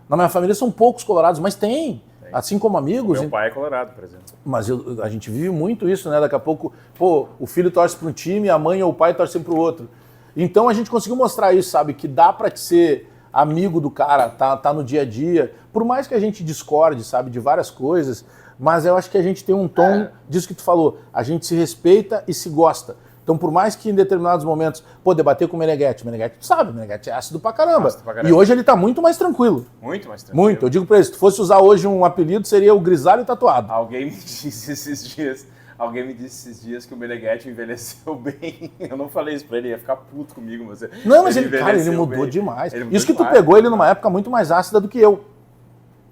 Na minha família são poucos colorados, mas tem, assim como amigos. Meu pai é colorado, por exemplo. Mas a gente vive muito isso, né? Daqui a pouco, pô, o filho torce para um time, a mãe ou o pai torcem para o outro. Então a gente conseguiu mostrar isso, sabe? Que dá para ser amigo do cara, tá no dia a dia, por mais que a gente discorde, sabe, de várias coisas, mas eu acho que a gente tem um tom disso que tu falou, a gente se respeita e se gosta. Então, por mais que em determinados momentos, pô, debater com o Meneghetti, tu sabe, o Meneghetti é ácido pra caramba. E hoje ele tá muito mais tranquilo. Muito mais tranquilo. Muito. Eu digo pra ele, se tu fosse usar hoje um apelido, seria o grisalho tatuado. Alguém me disse esses dias que o Meneghetti envelheceu bem. Eu não falei isso pra ele, ia ficar puto comigo, mas não, mas ele mudou demais. Isso que tu pegou ele numa época muito mais ácida do que eu.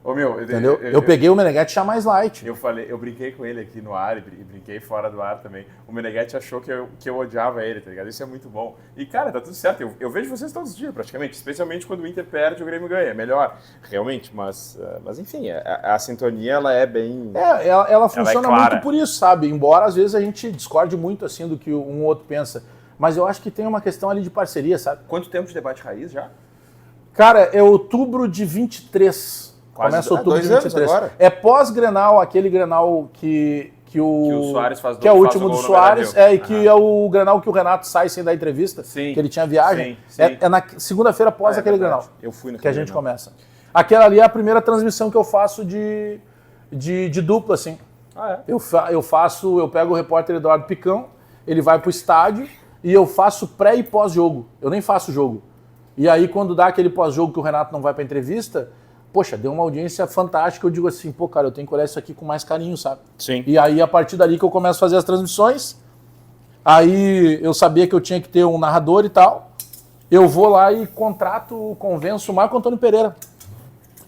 Ô, meu, entendeu? Eu peguei o Meneghetti já mais light. Eu brinquei com ele aqui no ar e brinquei fora do ar também. O Meneghetti achou que eu odiava ele, tá ligado? Isso é muito bom. E, cara, tá tudo certo. Eu vejo vocês todos os dias, praticamente. Especialmente quando o Inter perde e o Grêmio ganha. É melhor, realmente. Mas enfim, a sintonia, ela é bem... Ela funciona ela é clara. muito por isso, sabe? Embora, às vezes, a gente discorde muito, assim, do que um outro pensa. Mas eu acho que tem uma questão ali de parceria, sabe? Quanto tempo de debate raiz já? Cara, é outubro de 23. Começa outubro de 23. Agora. É pós-Grenal, aquele Grenal que o Soares faz que é o último do Soares, e que é o Grenal que o Renato sai sem dar entrevista, que ele tinha viagem. Sim. É na segunda-feira após aquele Grenal. Eu fui que a gente começa. Aquela ali é a primeira transmissão que eu faço de dupla, assim. Eu pego o repórter Eduardo Picão, ele vai pro estádio e eu faço pré e pós-jogo. Eu nem faço jogo. E aí, quando dá aquele pós-jogo que o Renato não vai pra entrevista, poxa, deu uma audiência fantástica, eu digo assim, pô, cara, eu tenho que olhar isso aqui com mais carinho, sabe? Sim. E aí, a partir dali que eu começo a fazer as transmissões, aí eu sabia que eu tinha que ter um narrador e tal, eu vou lá e convenço o Marco Antônio Pereira,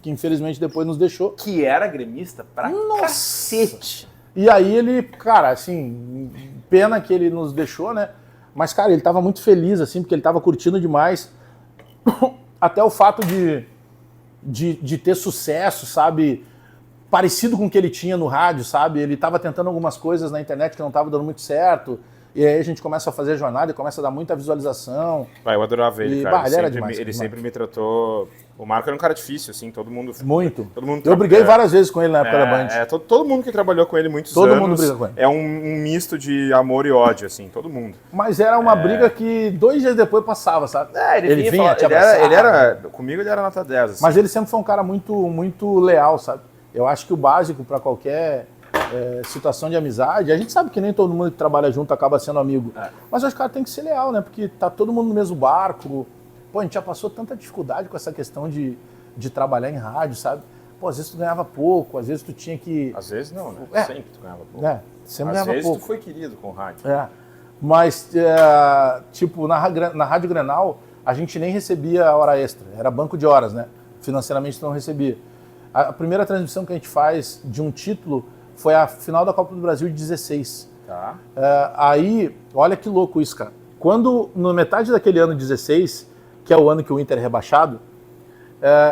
que infelizmente depois nos deixou. Que era gremista pra cacete. E aí ele, cara, assim, pena que ele nos deixou, né? Mas, cara, ele tava muito feliz, assim, porque ele tava curtindo demais. Até o fato de ter sucesso, sabe, parecido com o que ele tinha no rádio, sabe, ele estava tentando algumas coisas na internet que não estava dando muito certo, e aí a gente começa a fazer a jornada e começa a dar muita visualização. Eu adorava ele, cara. Ele era demais. Ele sempre me tratou... O Marco era um cara difícil, assim, todo mundo... Muito. Eu briguei várias vezes com ele na época da Band. Todo mundo que trabalhou com ele muitos anos... Todo mundo briga com ele. É um misto de amor e ódio, assim, todo mundo. Mas era uma briga que 2 dias depois passava, sabe? Ele vinha comigo ele era nota 10, assim. Mas ele sempre foi um cara muito, muito leal, sabe? Eu acho que o básico para qualquer situação de amizade, a gente sabe que nem todo mundo que trabalha junto acaba sendo amigo. Mas eu acho que o cara tem que ser leal, né? Porque tá todo mundo no mesmo barco. Pô, a gente já passou tanta dificuldade com essa questão de trabalhar em rádio, sabe? Pô, às vezes tu ganhava pouco, às vezes tu tinha que... Às vezes não, né? Sempre tu ganhava pouco. Sempre ganhava pouco. Às vezes tu foi querido com o rádio. Mas, tipo, na Rádio Grenal, a gente nem recebia a hora extra. Era banco de horas, né? Financeiramente tu não recebia. A primeira transmissão que a gente faz de um título foi a final da Copa do Brasil de 16. Tá. Aí, olha que louco isso, cara. Quando, na metade daquele ano 16, que é o ano que o Inter é rebaixado,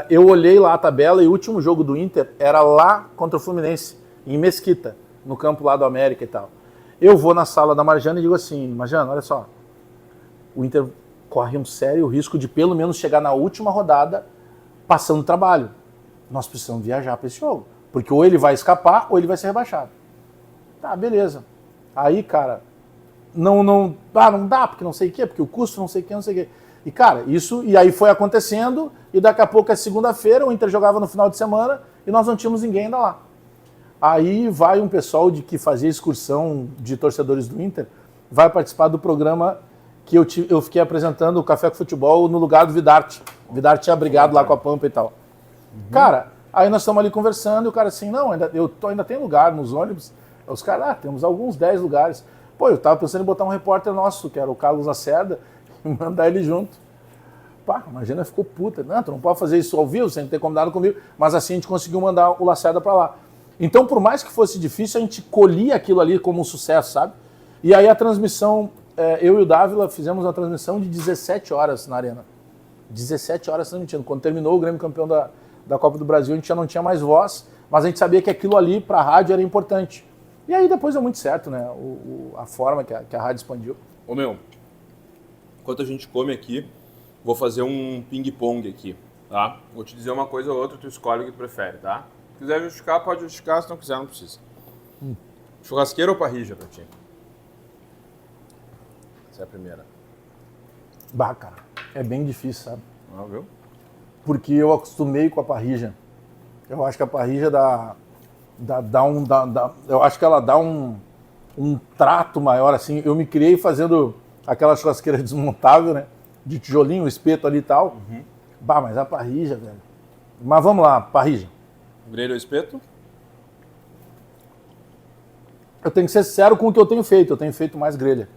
eu olhei lá a tabela e o último jogo do Inter era lá contra o Fluminense, em Mesquita, no campo lá do América e tal. Eu vou na sala da Marjana e digo assim, Marjana, olha só, o Inter corre um sério risco de pelo menos chegar na última rodada passando trabalho. Nós precisamos viajar para esse jogo, porque ou ele vai escapar ou ele vai ser rebaixado. Tá, beleza. Aí, cara, não dá, porque não sei o quê, porque o custo não sei o quê, não sei o quê. E, cara, e aí foi acontecendo, e daqui a pouco é segunda-feira, o Inter jogava no final de semana, e nós não tínhamos ninguém ainda lá. Aí vai um pessoal que fazia excursão de torcedores do Inter, vai participar do programa que eu fiquei apresentando, o Café com Futebol, no lugar do Vidarte. O Vidarte tinha brigado lá com a Pampa e tal. Cara, aí nós estamos ali conversando, e o cara assim, não, ainda tem lugar nos ônibus. Os caras, temos alguns 10 lugares. Pô, eu tava pensando em botar um repórter nosso, que era o Carlos Lacerda, e mandar ele junto. Pá, imagina, ficou puta. Não, tu não pode fazer isso ao vivo, sem ter combinado comigo. Mas assim a gente conseguiu mandar o Lacerda pra lá. Então, por mais que fosse difícil, a gente colhia aquilo ali como um sucesso, sabe? E aí a transmissão, eu e o Dávila fizemos uma transmissão de 17 horas na Arena. 17 horas transmitindo. Quando terminou o Grêmio campeão da Copa do Brasil, a gente já não tinha mais voz, mas a gente sabia que aquilo ali para a rádio era importante. E aí depois deu muito certo, né? A forma que a rádio expandiu. Ô meu, enquanto a gente come aqui, vou fazer um ping-pong aqui, tá? Vou te dizer uma coisa ou outra, tu escolhe o que tu prefere, tá? Se quiser justificar, pode justificar, se não quiser, não precisa. Churrasqueira ou parrilla pra ti? Essa é a primeira. Bah, cara, é bem difícil, sabe? Ah, viu? Porque eu acostumei com a parrilla. Eu acho que a parrilla eu acho que ela dá um trato maior, assim. Eu me criei fazendo aquela churrasqueira desmontável, né? De tijolinho, espeto ali e tal. Bah, mas a parrilla, velho. Mas vamos lá, parrilla. Grelha ou espeto? Eu tenho que ser sincero com o que eu tenho feito. Eu tenho feito mais grelha.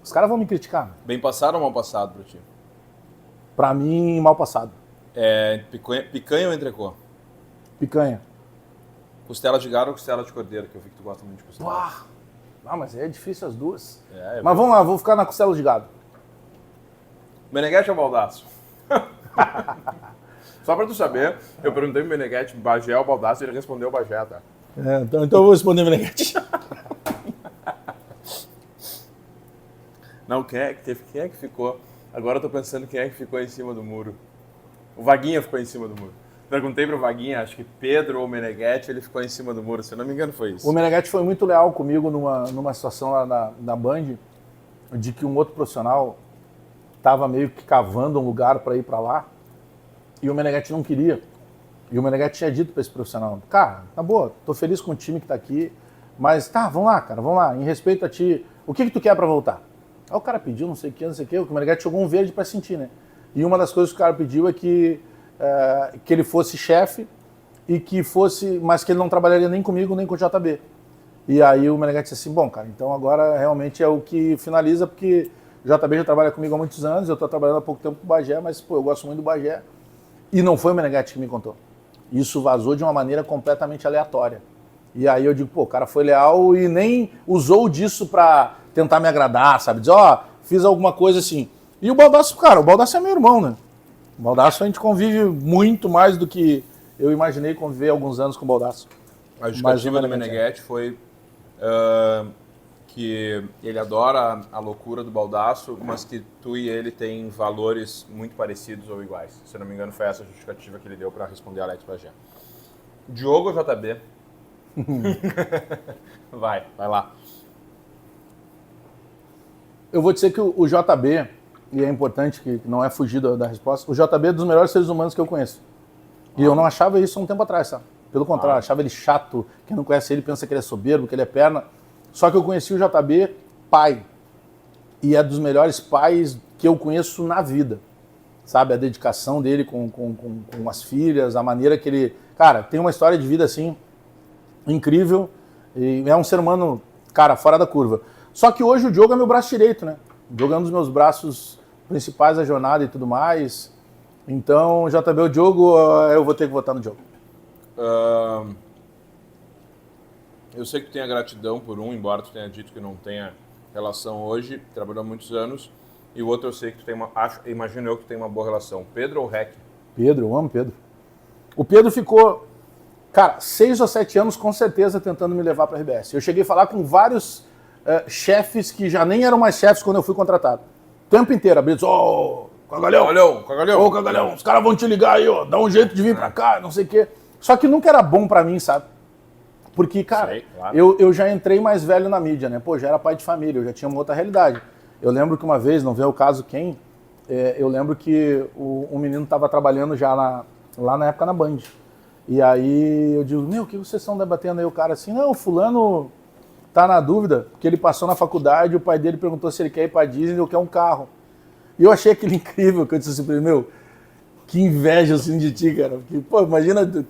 Os caras vão me criticar. Né? Bem passado ou mal passado pra ti? Pra mim, mal passado. Picanha ou entrecô? Picanha. Costela de gado ou costela de cordeiro, que eu vi que tu gosta muito de costela. Ah, mas é difícil as duas. Mas vamos lá, vou ficar na costela de gado. Meneghete ou baldaço? Só pra tu saber, eu perguntei pro Meneghete, Bagé ou baldaço, e ele respondeu Bagé, tá? Então eu vou responder Meneghete. Não, quem é que ficou? Agora eu tô pensando quem é que ficou em cima do muro. O Vaguinha ficou em cima do muro. Perguntei pro Vaguinha, acho que Pedro ou Meneghete, ele ficou em cima do muro. Se eu não me engano, foi isso. O Meneghete foi muito leal comigo numa situação lá na Band, de que um outro profissional estava meio que cavando um lugar para ir para lá, e o Meneghete não queria. E o Meneghete tinha dito para esse profissional, cara, tá boa, tô feliz com o time que tá aqui, mas tá, vamos lá, cara, vamos lá, em respeito a ti, o que tu quer para voltar? Aí o cara pediu não sei o que, o Meneghete jogou um verde para sentir, né? E uma das coisas que o cara pediu é que ele fosse chefe e que fosse, mas que ele não trabalharia nem comigo, nem com o JB. E aí o Meneghete disse assim, bom, cara, então agora realmente é o que finaliza, porque o JB já trabalha comigo há muitos anos, eu estou trabalhando há pouco tempo com o Bagé, mas pô, eu gosto muito do Bagé. E não foi o Meneghete que me contou. Isso vazou de uma maneira completamente aleatória. E aí eu digo, pô, o cara foi leal e nem usou disso para tentar me agradar, sabe? Dizer, fiz alguma coisa assim. E o Baldasso, cara, o Baldasso é meu irmão, né? O Baldasso a gente convive muito mais do que eu imaginei conviver alguns anos com o Baldasso. A justificativa do Meneghete foi que ele adora a loucura do Baldasso, mas que tu e ele têm valores muito parecidos ou iguais. Se eu não me engano, foi essa a justificativa que ele deu para responder a Alex Bagé. Diogo ou JB? Vai lá. Eu vou dizer que o JB, e é importante que não é fugir da resposta, o JB é dos melhores seres humanos que eu conheço. E eu não achava isso há um tempo atrás, tá? Pelo contrário, achava ele chato. Quem não conhece ele pensa que ele é soberbo, que ele é perna. Só que eu conheci o JB pai. E é dos melhores pais que eu conheço na vida. Sabe? A dedicação dele com as filhas, a maneira que ele... Cara, tem uma história de vida assim, incrível. E é um ser humano, cara, fora da curva. Só que hoje o Diogo é meu braço direito, né? O Diogo é um dos meus braços principais da jornada e tudo mais. Então, JB, o Diogo, eu vou ter que votar no Diogo. Eu sei que tu tem a gratidão por um, embora tu tenha dito que não tenha relação hoje, trabalhou há muitos anos, e o outro eu sei que tu tem imagino eu que tu tem uma boa relação. Pedro ou Rec? Pedro, eu amo Pedro. O Pedro ficou, cara, 6 ou 7 anos com certeza tentando me levar para a RBS. Eu cheguei a falar com vários chefes que já nem eram mais chefes quando eu fui contratado. O tempo inteiro, abrindo, Cagalhão, Cagalhão, os caras vão te ligar aí, ó, dá um jeito de vir pra cá, não sei o quê. Só que nunca era bom pra mim, sabe? Porque, cara, sei, claro. eu já entrei mais velho na mídia, né? Pô, já era pai de família, eu já tinha uma outra realidade. Eu lembro que uma vez, não vê o caso quem, eu lembro que o menino tava trabalhando já lá na época na Band. E aí eu digo, o que vocês estão debatendo aí? O cara assim, não, fulano tá na dúvida, porque ele passou na faculdade, o pai dele perguntou se ele quer ir pra Disney ou quer um carro. E eu achei aquilo incrível, que eu disse assim, que inveja assim de ti, cara. Porque, pô, imagina,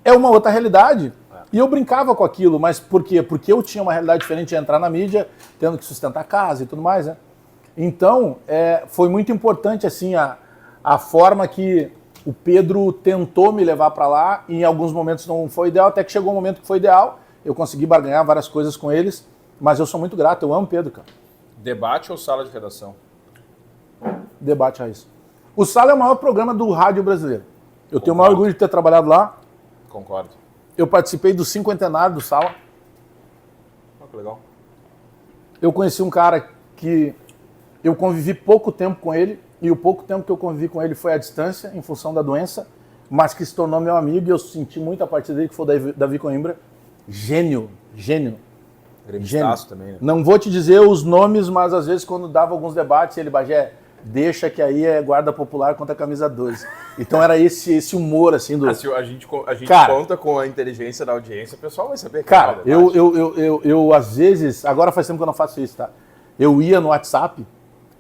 é uma outra realidade. E eu brincava com aquilo, mas por quê? Porque eu tinha uma realidade diferente de entrar na mídia, tendo que sustentar a casa e tudo mais, né? Então, foi muito importante, assim, a forma que o Pedro tentou me levar para lá, e em alguns momentos não foi ideal, até que chegou um momento que foi ideal, eu consegui barganhar várias coisas com eles, mas eu sou muito grato, eu amo o Pedro, cara. Debate ou sala de redação? Debate, Raiz. O Sala é o maior programa do rádio brasileiro. Eu tenho o maior orgulho de ter trabalhado lá. Concordo. Eu participei do cinquentenário do Sala. Que legal. Eu conheci um cara que eu convivi pouco tempo com ele, e o pouco tempo que eu convivi com ele foi à distância, em função da doença, mas que se tornou meu amigo, e eu senti muito a partir dele, que foi o Davi Coimbra. Gênio. Gremistaço também, né? Não vou te dizer os nomes, mas às vezes quando dava alguns debates, ele, Bagé, deixa que aí é guarda popular contra a camisa 12. Então era esse humor, assim, do... Se a gente cara, conta com a inteligência da audiência, o pessoal vai saber. Cara, eu às vezes, agora faz tempo que eu não faço isso, tá? Eu ia no WhatsApp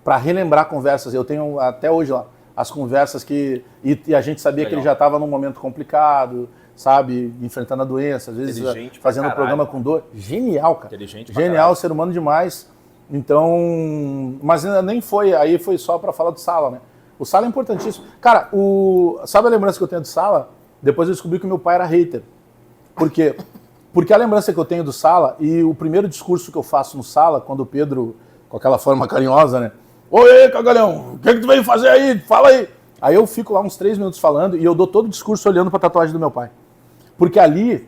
para relembrar conversas, eu tenho até hoje lá, as conversas que... E a gente sabia legal. Que ele já estava num momento complicado, sabe? Enfrentando a doença, às vezes fazendo programa com dor. Genial, cara. Genial, ser humano demais. Então, mas ainda nem foi, aí foi só para falar do Sala, né? O Sala é importantíssimo. Cara, sabe a lembrança que eu tenho do Sala? Depois eu descobri que meu pai era hater. Por quê? Porque a lembrança que eu tenho do Sala, e o primeiro discurso que eu faço no Sala, quando o Pedro, com aquela forma carinhosa, né? Oi, cagalhão, o que tu veio fazer aí? Fala aí. Aí eu fico lá uns 3 minutos falando, e eu dou todo o discurso olhando pra tatuagem do meu pai. Porque ali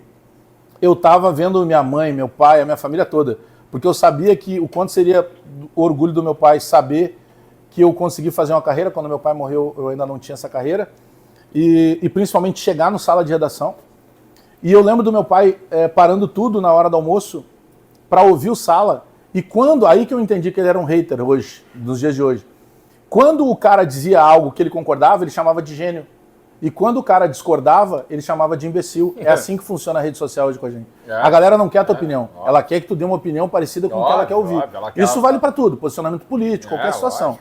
eu tava vendo minha mãe, meu pai, a minha família toda. Porque eu sabia que o quanto seria o orgulho do meu pai saber que eu consegui fazer uma carreira. Quando meu pai morreu, eu ainda não tinha essa carreira. E principalmente chegar no sala de redação. E eu lembro do meu pai parando tudo na hora do almoço para ouvir o Sala. E aí que eu entendi que ele era um hater hoje, nos dias de hoje. Quando o cara dizia algo que ele concordava, ele chamava de gênio. E quando o cara discordava, ele chamava de imbecil. É assim que funciona a rede social hoje com a gente. A galera não quer a tua opinião. Óbvio. Ela quer que tu dê uma opinião parecida com o que ela quer ouvir. Isso vale para tudo, posicionamento político, qualquer situação.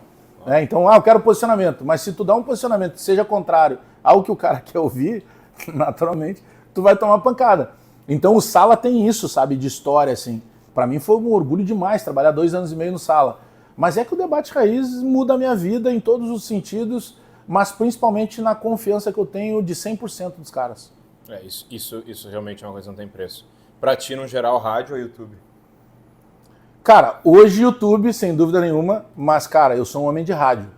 Então, eu quero posicionamento. Mas se tu dá um posicionamento que seja contrário ao que o cara quer ouvir, naturalmente, tu vai tomar pancada. Então, o Sala tem isso, sabe, de história, assim. Para mim foi um orgulho demais trabalhar 2 anos e meio no Sala. Mas é que o Debate Raiz muda a minha vida em todos os sentidos, mas principalmente na confiança que eu tenho de 100% dos caras. Isso realmente é uma coisa que não tem preço. Pra ti, no geral, rádio ou YouTube? Cara, hoje YouTube, sem dúvida nenhuma, mas, cara, eu sou um homem de rádio.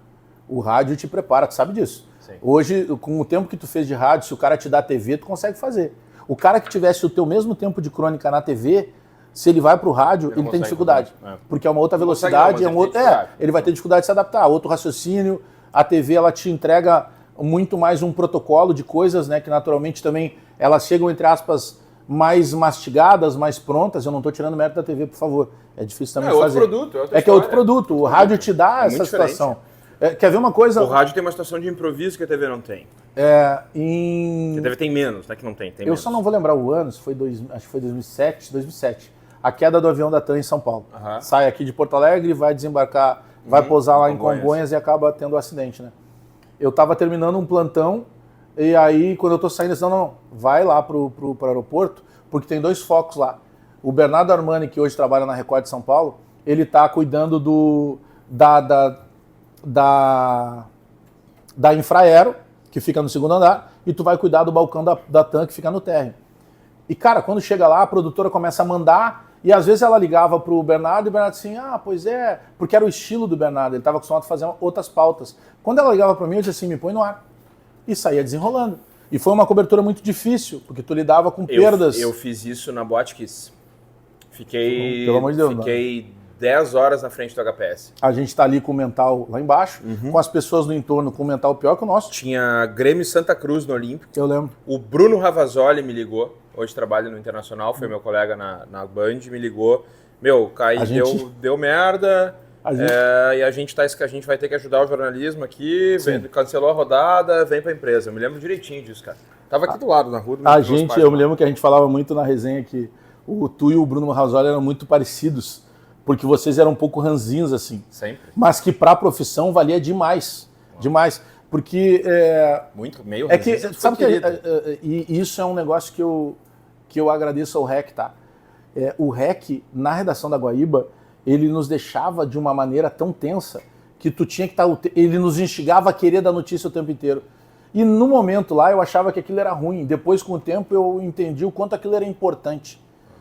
O rádio te prepara, tu sabe disso. Sim. Hoje, com o tempo que tu fez de rádio, se o cara te dá TV, tu consegue fazer. O cara que tivesse o teu mesmo tempo de crônica na TV, se ele vai pro rádio, ele tem dificuldade. Porque é uma outra velocidade, ele vai ter dificuldade de se adaptar, outro raciocínio. A TV, ela te entrega muito mais um protocolo de coisas, né, que naturalmente também elas chegam, entre aspas, mais mastigadas, mais prontas. Eu não estou tirando mérito da TV, por favor. É difícil também de fazer. Que é outro produto. O rádio te dá essa situação. Quer ver uma coisa? O rádio tem uma situação de improviso que a TV não tem. A TV tem menos, não é que não tem. Eu só não vou lembrar o ano, acho que foi 2007. A queda do avião da TAM em São Paulo. Sai aqui de Porto Alegre, vai desembarcar, vai pousar lá em Congonhas e acaba tendo um acidente, né? Eu estava terminando um plantão e aí, quando eu estou saindo, eu disse, não, vai lá pro aeroporto, porque tem 2 focos lá. O Bernardo Armani, que hoje trabalha na Record de São Paulo, ele está cuidando da Infraero, que fica no 2º andar, e tu vai cuidar do balcão da TAM, que fica no térreo. E, cara, quando chega lá, a produtora começa a mandar, e às vezes ela ligava pro Bernardo, e o Bernardo assim, pois é, porque era o estilo do Bernardo, ele estava acostumado a fazer outras pautas. Quando ela ligava para mim, eu disse assim, me põe no ar. E saía desenrolando. E foi uma cobertura muito difícil, porque tu lidava com perdas. Eu fiz isso na Boate Kiss. Pelo amor de Deus, fiquei 10 horas na frente do HPS. A gente tá ali com o mental lá embaixo, com as pessoas no entorno com o mental pior que o nosso. Tinha Grêmio Santa Cruz no Olímpico. Eu lembro. O Bruno Ravazoli me ligou. Hoje trabalha no Internacional, foi meu colega na Band, me ligou. Meu, deu merda, e a gente vai ter que ajudar o jornalismo aqui, cancelou a rodada, vem pra empresa. Eu me lembro direitinho disso, cara. Tava aqui do lado, na rua do eu me lembro que a gente falava muito na resenha que tu e o Bruno Ravazoli eram muito parecidos, porque vocês eram um pouco ranzinhos, assim. Sempre. Mas que pra profissão valia demais. Demais. Porque... meio ranzinho. Sabe que isso é um negócio que que eu agradeço ao REC, tá? O REC, na redação da Guaíba, ele nos deixava de uma maneira tão tensa que tu tinha que estar... Ele nos instigava a querer dar notícia o tempo inteiro. E no momento lá eu achava que aquilo era ruim. Depois, com o tempo, eu entendi o quanto aquilo era importante.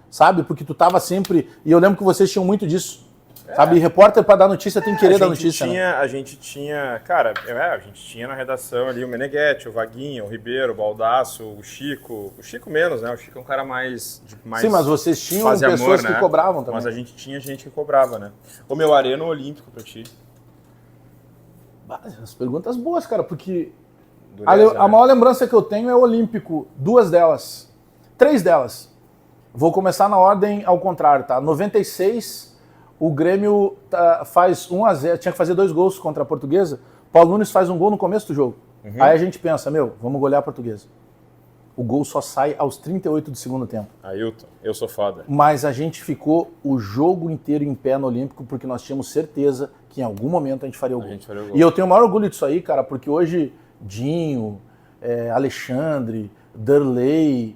Sabe? Porque tu tava sempre... E eu lembro que vocês tinham muito disso. Sabe? Repórter para dar notícia tem que querer dar notícia. A gente tinha... Cara, a gente tinha na redação ali o Meneghetti, o Vaguinho, o Ribeiro, o Baldasso, o Chico. O Chico menos, né? O Chico é um cara mais... Sim, mas vocês tinham pessoas que cobravam também. Mas a gente tinha gente que cobrava, né? O meu Arena Olímpico pra ti. As perguntas boas, cara, porque a maior lembrança que eu tenho é o Olímpico. 2 delas. 3 delas. Vou começar na ordem ao contrário, tá? 96, o Grêmio faz 1-0, tinha que fazer 2 gols contra a Portuguesa. Paulo Nunes faz um gol no começo do jogo. Aí a gente pensa, vamos golear a Portuguesa. O gol só sai aos 38 do segundo tempo. Ailton, eu sou foda. Mas a gente ficou o jogo inteiro em pé no Olímpico porque nós tínhamos certeza que em algum momento a gente faria o gol. E eu tenho o maior orgulho disso aí, cara, porque hoje Dinho, Alexandre, Derlei,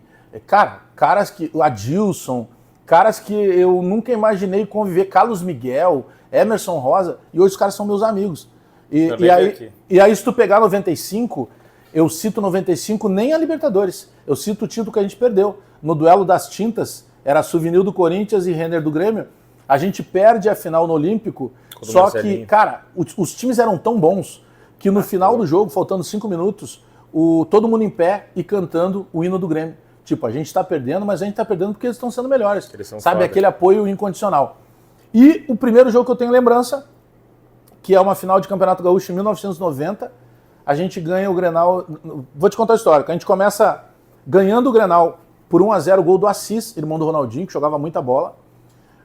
caras que... O Adilson, caras que eu nunca imaginei conviver, Carlos Miguel, Emerson Rosa, e hoje os caras são meus amigos. E aí se tu pegar 95... Eu cito 95 nem a Libertadores. Eu cito o título que a gente perdeu. No duelo das tintas, era Souvenir do Corinthians e Renner do Grêmio. A gente perde a final no Olímpico, só que, cara, os times eram tão bons que no final do jogo, faltando 5 minutos, todo mundo em pé e cantando o hino do Grêmio. Tipo, a gente tá perdendo, mas a gente tá perdendo porque eles estão sendo melhores. Sabe, aquele apoio incondicional. E o primeiro jogo que eu tenho lembrança, que é uma final de Campeonato Gaúcho em 1990, a gente ganha o Grenal... Vou te contar a história. A gente começa ganhando o Grenal por 1-0, gol do Assis, irmão do Ronaldinho, que jogava muita bola.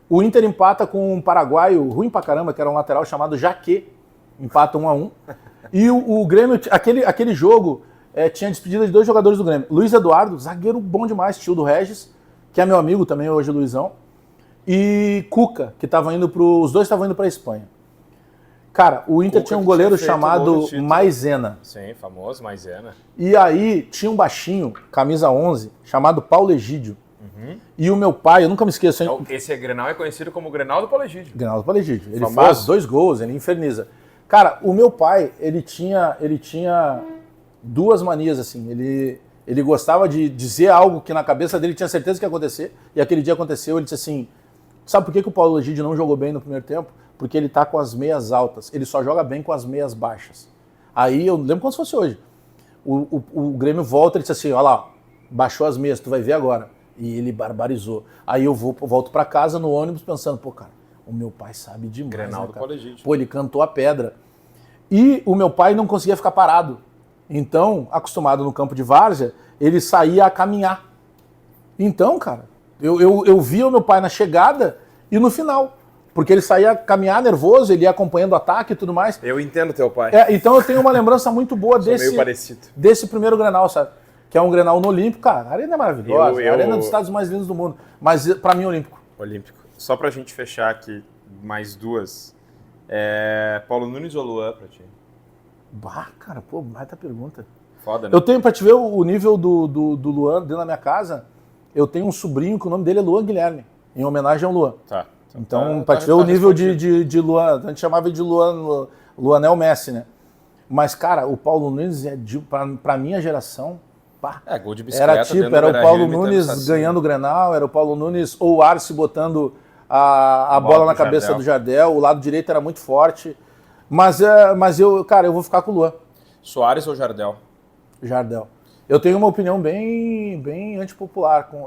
O Inter empata com um paraguaio ruim pra caramba, que era um lateral chamado Jaque. Empata 1-1. E o Grêmio, aquele jogo, tinha despedida de 2 jogadores do Grêmio. Luiz Eduardo, zagueiro bom demais, tio do Regis, que é meu amigo também hoje, Luizão. E Cuca, que os dois estavam indo pra Espanha. Cara, o Inter tinha um goleiro chamado Maisena. Sim, famoso Maisena. E aí tinha um baixinho, camisa 11, chamado Paulo Egídio. E o meu pai, eu nunca me esqueço... Então, esse Grenal é conhecido como Grenal do Paulo Egídio. Grenal do Paulo Egídio. Ele faz 2 gols, ele inferniza. Cara, o meu pai, ele tinha 2 manias, assim. Ele gostava de dizer algo que na cabeça dele tinha certeza que ia acontecer. E aquele dia aconteceu, ele disse assim... Sabe por que o Paulo Egídio não jogou bem no primeiro tempo? Porque ele tá com as meias altas. Ele só joga bem com as meias baixas. Aí eu lembro como se fosse hoje. O Grêmio volta e disse assim, olha lá, baixou as meias, tu vai ver agora. E ele barbarizou. Aí eu volto pra casa no ônibus pensando, pô, cara, o meu pai sabe demais, Grenal do Colégio. Pô, ele cantou a pedra. E o meu pai não conseguia ficar parado. Então, acostumado no campo de várzea, ele saía a caminhar. Então, cara, eu via o meu pai na chegada e no final. Porque ele saía a caminhar nervoso, ele ia acompanhando o ataque e tudo mais. Eu entendo teu pai. Então eu tenho uma lembrança muito boa desse primeiro Grenal, sabe? Que é um Grenal no Olímpico. Cara, a arena é maravilhosa, a arena é dos estados mais lindos do mundo. Mas pra mim, Olímpico. Olímpico. Só pra gente fechar aqui, mais 2. Paulo Nunes ou Luan pra ti? Bah, cara, pô, baita pergunta. Foda, né? Eu tenho, pra te ver o nível do Luan dentro da minha casa, eu tenho um sobrinho que o nome dele é Luan Guilherme, em homenagem ao Luan. Tá. Então, pra te ver o nível de Luan, a gente chamava de Luanel Messi, né? Mas, cara, o Paulo Nunes, pra minha geração, pá, gol de bicicleta, era o Paulo Nunes ganhando o Grenal, era o Paulo Nunes ou o Arce botando a bola na cabeça do Jardel, o lado direito era muito forte. Mas eu vou ficar com o Luan. Soares ou Jardel? Jardel. Eu tenho uma opinião bem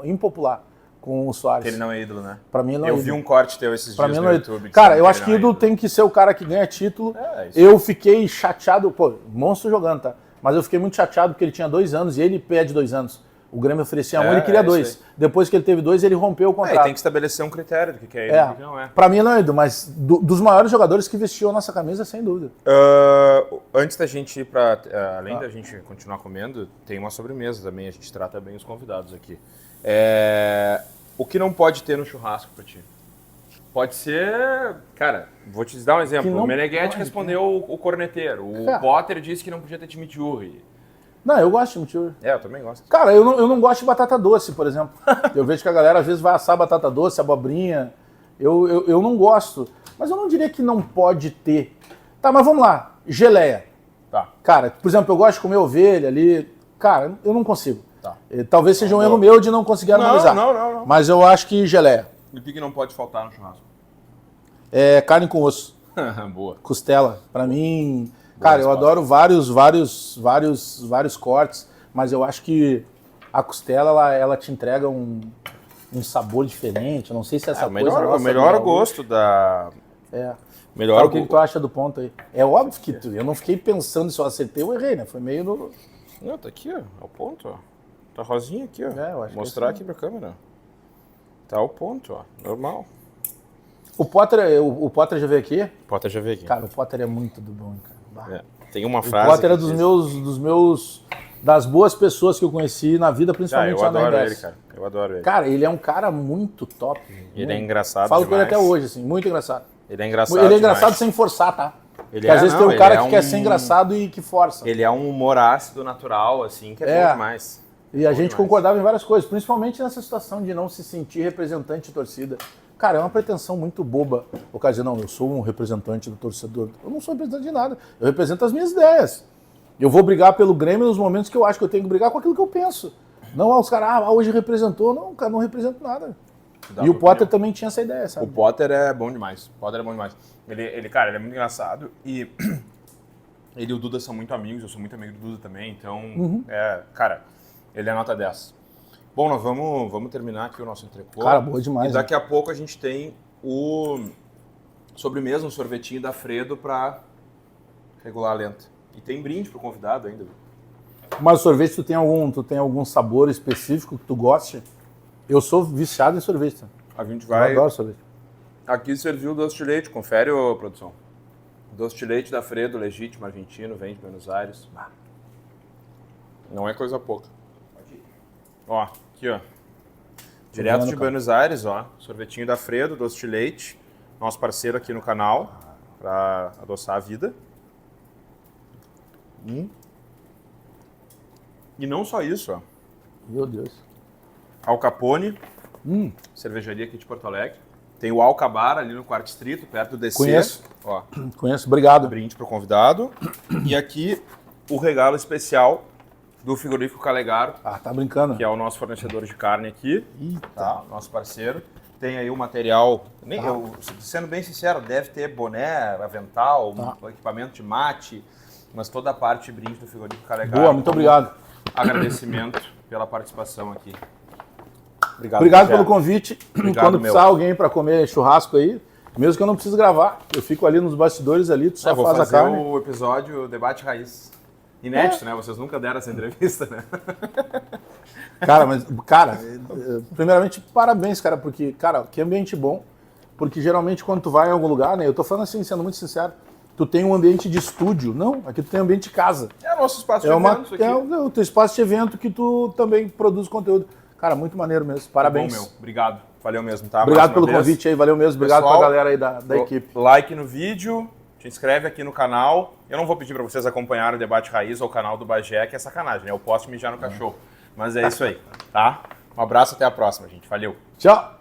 impopular com o Soares. Que ele não é ídolo, né? Pra mim, ele não é ídolo. Eu vi um corte teu esses dias no YouTube. Cara, eu acho que ídolo tem que ser o cara que ganha título. Eu fiquei chateado, pô, monstro jogando, tá? Mas eu fiquei muito chateado porque ele tinha 2 anos e ele pede 2 anos. O Grêmio oferecia 1, ele queria 2. Depois que ele teve 2, ele rompeu o contrato. Tem que estabelecer um critério do que é ídolo e do que não é. Pra mim ele não é ídolo, mas dos maiores jogadores que vestiu a nossa camisa, sem dúvida. Antes da gente ir pra... além da gente continuar comendo, tem uma sobremesa também, a gente trata bem os convidados aqui. O que não pode ter no churrasco pra ti? Pode ser... Cara, vou te dar um exemplo. O Meneghetti respondeu o corneteiro. O Potter disse que não podia ter chimichurri. Não, eu gosto de chimichurri. É, eu também gosto. Cara, eu não gosto de batata doce, por exemplo. Eu vejo que a galera às vezes vai assar batata doce, abobrinha. Eu não gosto. Mas eu não diria que não pode ter. Tá, mas vamos lá. Geleia. Tá. Cara, por exemplo, eu gosto de comer ovelha ali. Cara, eu não consigo. Tá. Talvez seja um erro meu de não conseguir harmonizar. Não. Mas eu acho que geleia. E o que não pode faltar no churrasco? É carne com osso. Boa. Costela. Pra mim... Cara, eu adoro vários cortes. Mas eu acho que a costela, ela te entrega um sabor diferente. Eu não sei se essa coisa... O melhor gosto da... É. Melhor o que tu acha do ponto aí? É óbvio que eu não fiquei pensando se eu acertei ou errei, né? Foi meio no... Não, tá aqui, ó. É o ponto, ó. Tá rosinha aqui, ó. Eu acho Mostrar que aqui pra câmera. Tá o ponto, ó. Normal. O Potter já veio aqui? O Potter já veio aqui. Cara, o Potter é muito do bom, cara. Tem uma O frase... Potter é das boas pessoas que eu conheci na vida, principalmente eu lá na adoro RBS. ele, cara. Eu adoro ele. Cara, ele é um cara muito top. Ele é engraçado Falo com ele demais. até hoje, assim, muito engraçado. Ele é engraçado Ele é engraçado demais. sem forçar, tá? Ele Porque às vezes tem um ele cara é que quer ser engraçado e que força. Ele é um humor ácido natural, assim, que é bom demais. E a Bom gente demais. concordava em várias coisas, principalmente nessa situação de não se sentir representante de torcida. Cara, é uma pretensão muito boba o cara dizer, não, eu sou um representante do torcedor. Eu não sou representante de nada, eu represento as minhas ideias. Eu vou brigar pelo Grêmio nos momentos que eu acho que eu tenho que brigar com aquilo que eu penso. Não, os caras, hoje representou. Não, cara, não represento nada. E o Potter também tinha essa ideia, sabe? O Potter é bom demais. O Potter é bom demais. Cara, ele é muito engraçado e ele e o Duda são muito amigos, eu sou muito amigo do Duda também, então, cara, ele é nota 10. Bom, nós vamos terminar aqui o nosso entrecô. Cara, boa demais. E daqui a pouco a gente tem o sobremesa, um sorvetinho da Fredo pra regular a lenta. E tem brinde pro convidado ainda. Mas o sorvete, tu tem algum sabor específico que tu goste? Eu sou viciado em sorvete. A gente Eu vai... adoro sorvete. Aqui serviu o doce de leite, confere, ô produção. Doce de leite da Fredo, legítimo, argentino, vem de Buenos Aires. Não é coisa pouca. Ó, aqui ó. Direto de Buenos Aires, ó. Sorvetinho da Fredo, doce de leite. Nosso parceiro aqui no canal, pra adoçar a vida. E não só isso, ó. Meu Deus. Al Capone, cervejaria aqui de Porto Alegre. Tem o Alcabar ali no Quarto Distrito, perto do DC. Conheço. Ó, Conheço, obrigado. brinde pro convidado. E aqui o regalo especial do frigorífico Calegaro, Ah, tá brincando. que é o nosso fornecedor de carne aqui, Eita. tá? Nosso parceiro. Tem aí o material, sendo bem sincero, deve ter boné, avental, um equipamento de mate, mas toda a parte brinde do frigorífico Calegaro. Boa, muito obrigado. Agradecimento pela participação aqui. Obrigado pelo convite. Obrigado, Quando meu. precisar alguém para comer churrasco aí, mesmo que eu não precise gravar, eu fico ali nos bastidores ali, tu só Vou faz a fazer carne. o episódio Debate Raiz. Inédito, né? Vocês nunca deram essa entrevista, né? Cara, primeiramente, parabéns, cara, porque, cara, que ambiente bom. Porque geralmente quando tu vai em algum lugar, né? Eu tô falando assim, sendo muito sincero, tu tem um ambiente de estúdio. Não, aqui tu tem um ambiente de casa. É o nosso espaço de É eventos aqui. o teu espaço de evento que tu também produz conteúdo. Cara, muito maneiro mesmo. Parabéns. Bom, meu. Obrigado. Valeu mesmo, tá? Obrigado Mais uma pelo vez. convite aí, valeu mesmo. Obrigado Pessoal, pra galera aí da equipe. Like no vídeo, te inscreve aqui no canal. Eu não vou pedir pra vocês acompanharem o Debate Raiz ou o canal do Bagé, que é sacanagem, né? Eu posso mijar no cachorro. Mas é isso aí, tá? Um abraço, até a próxima, gente. Valeu. Tchau.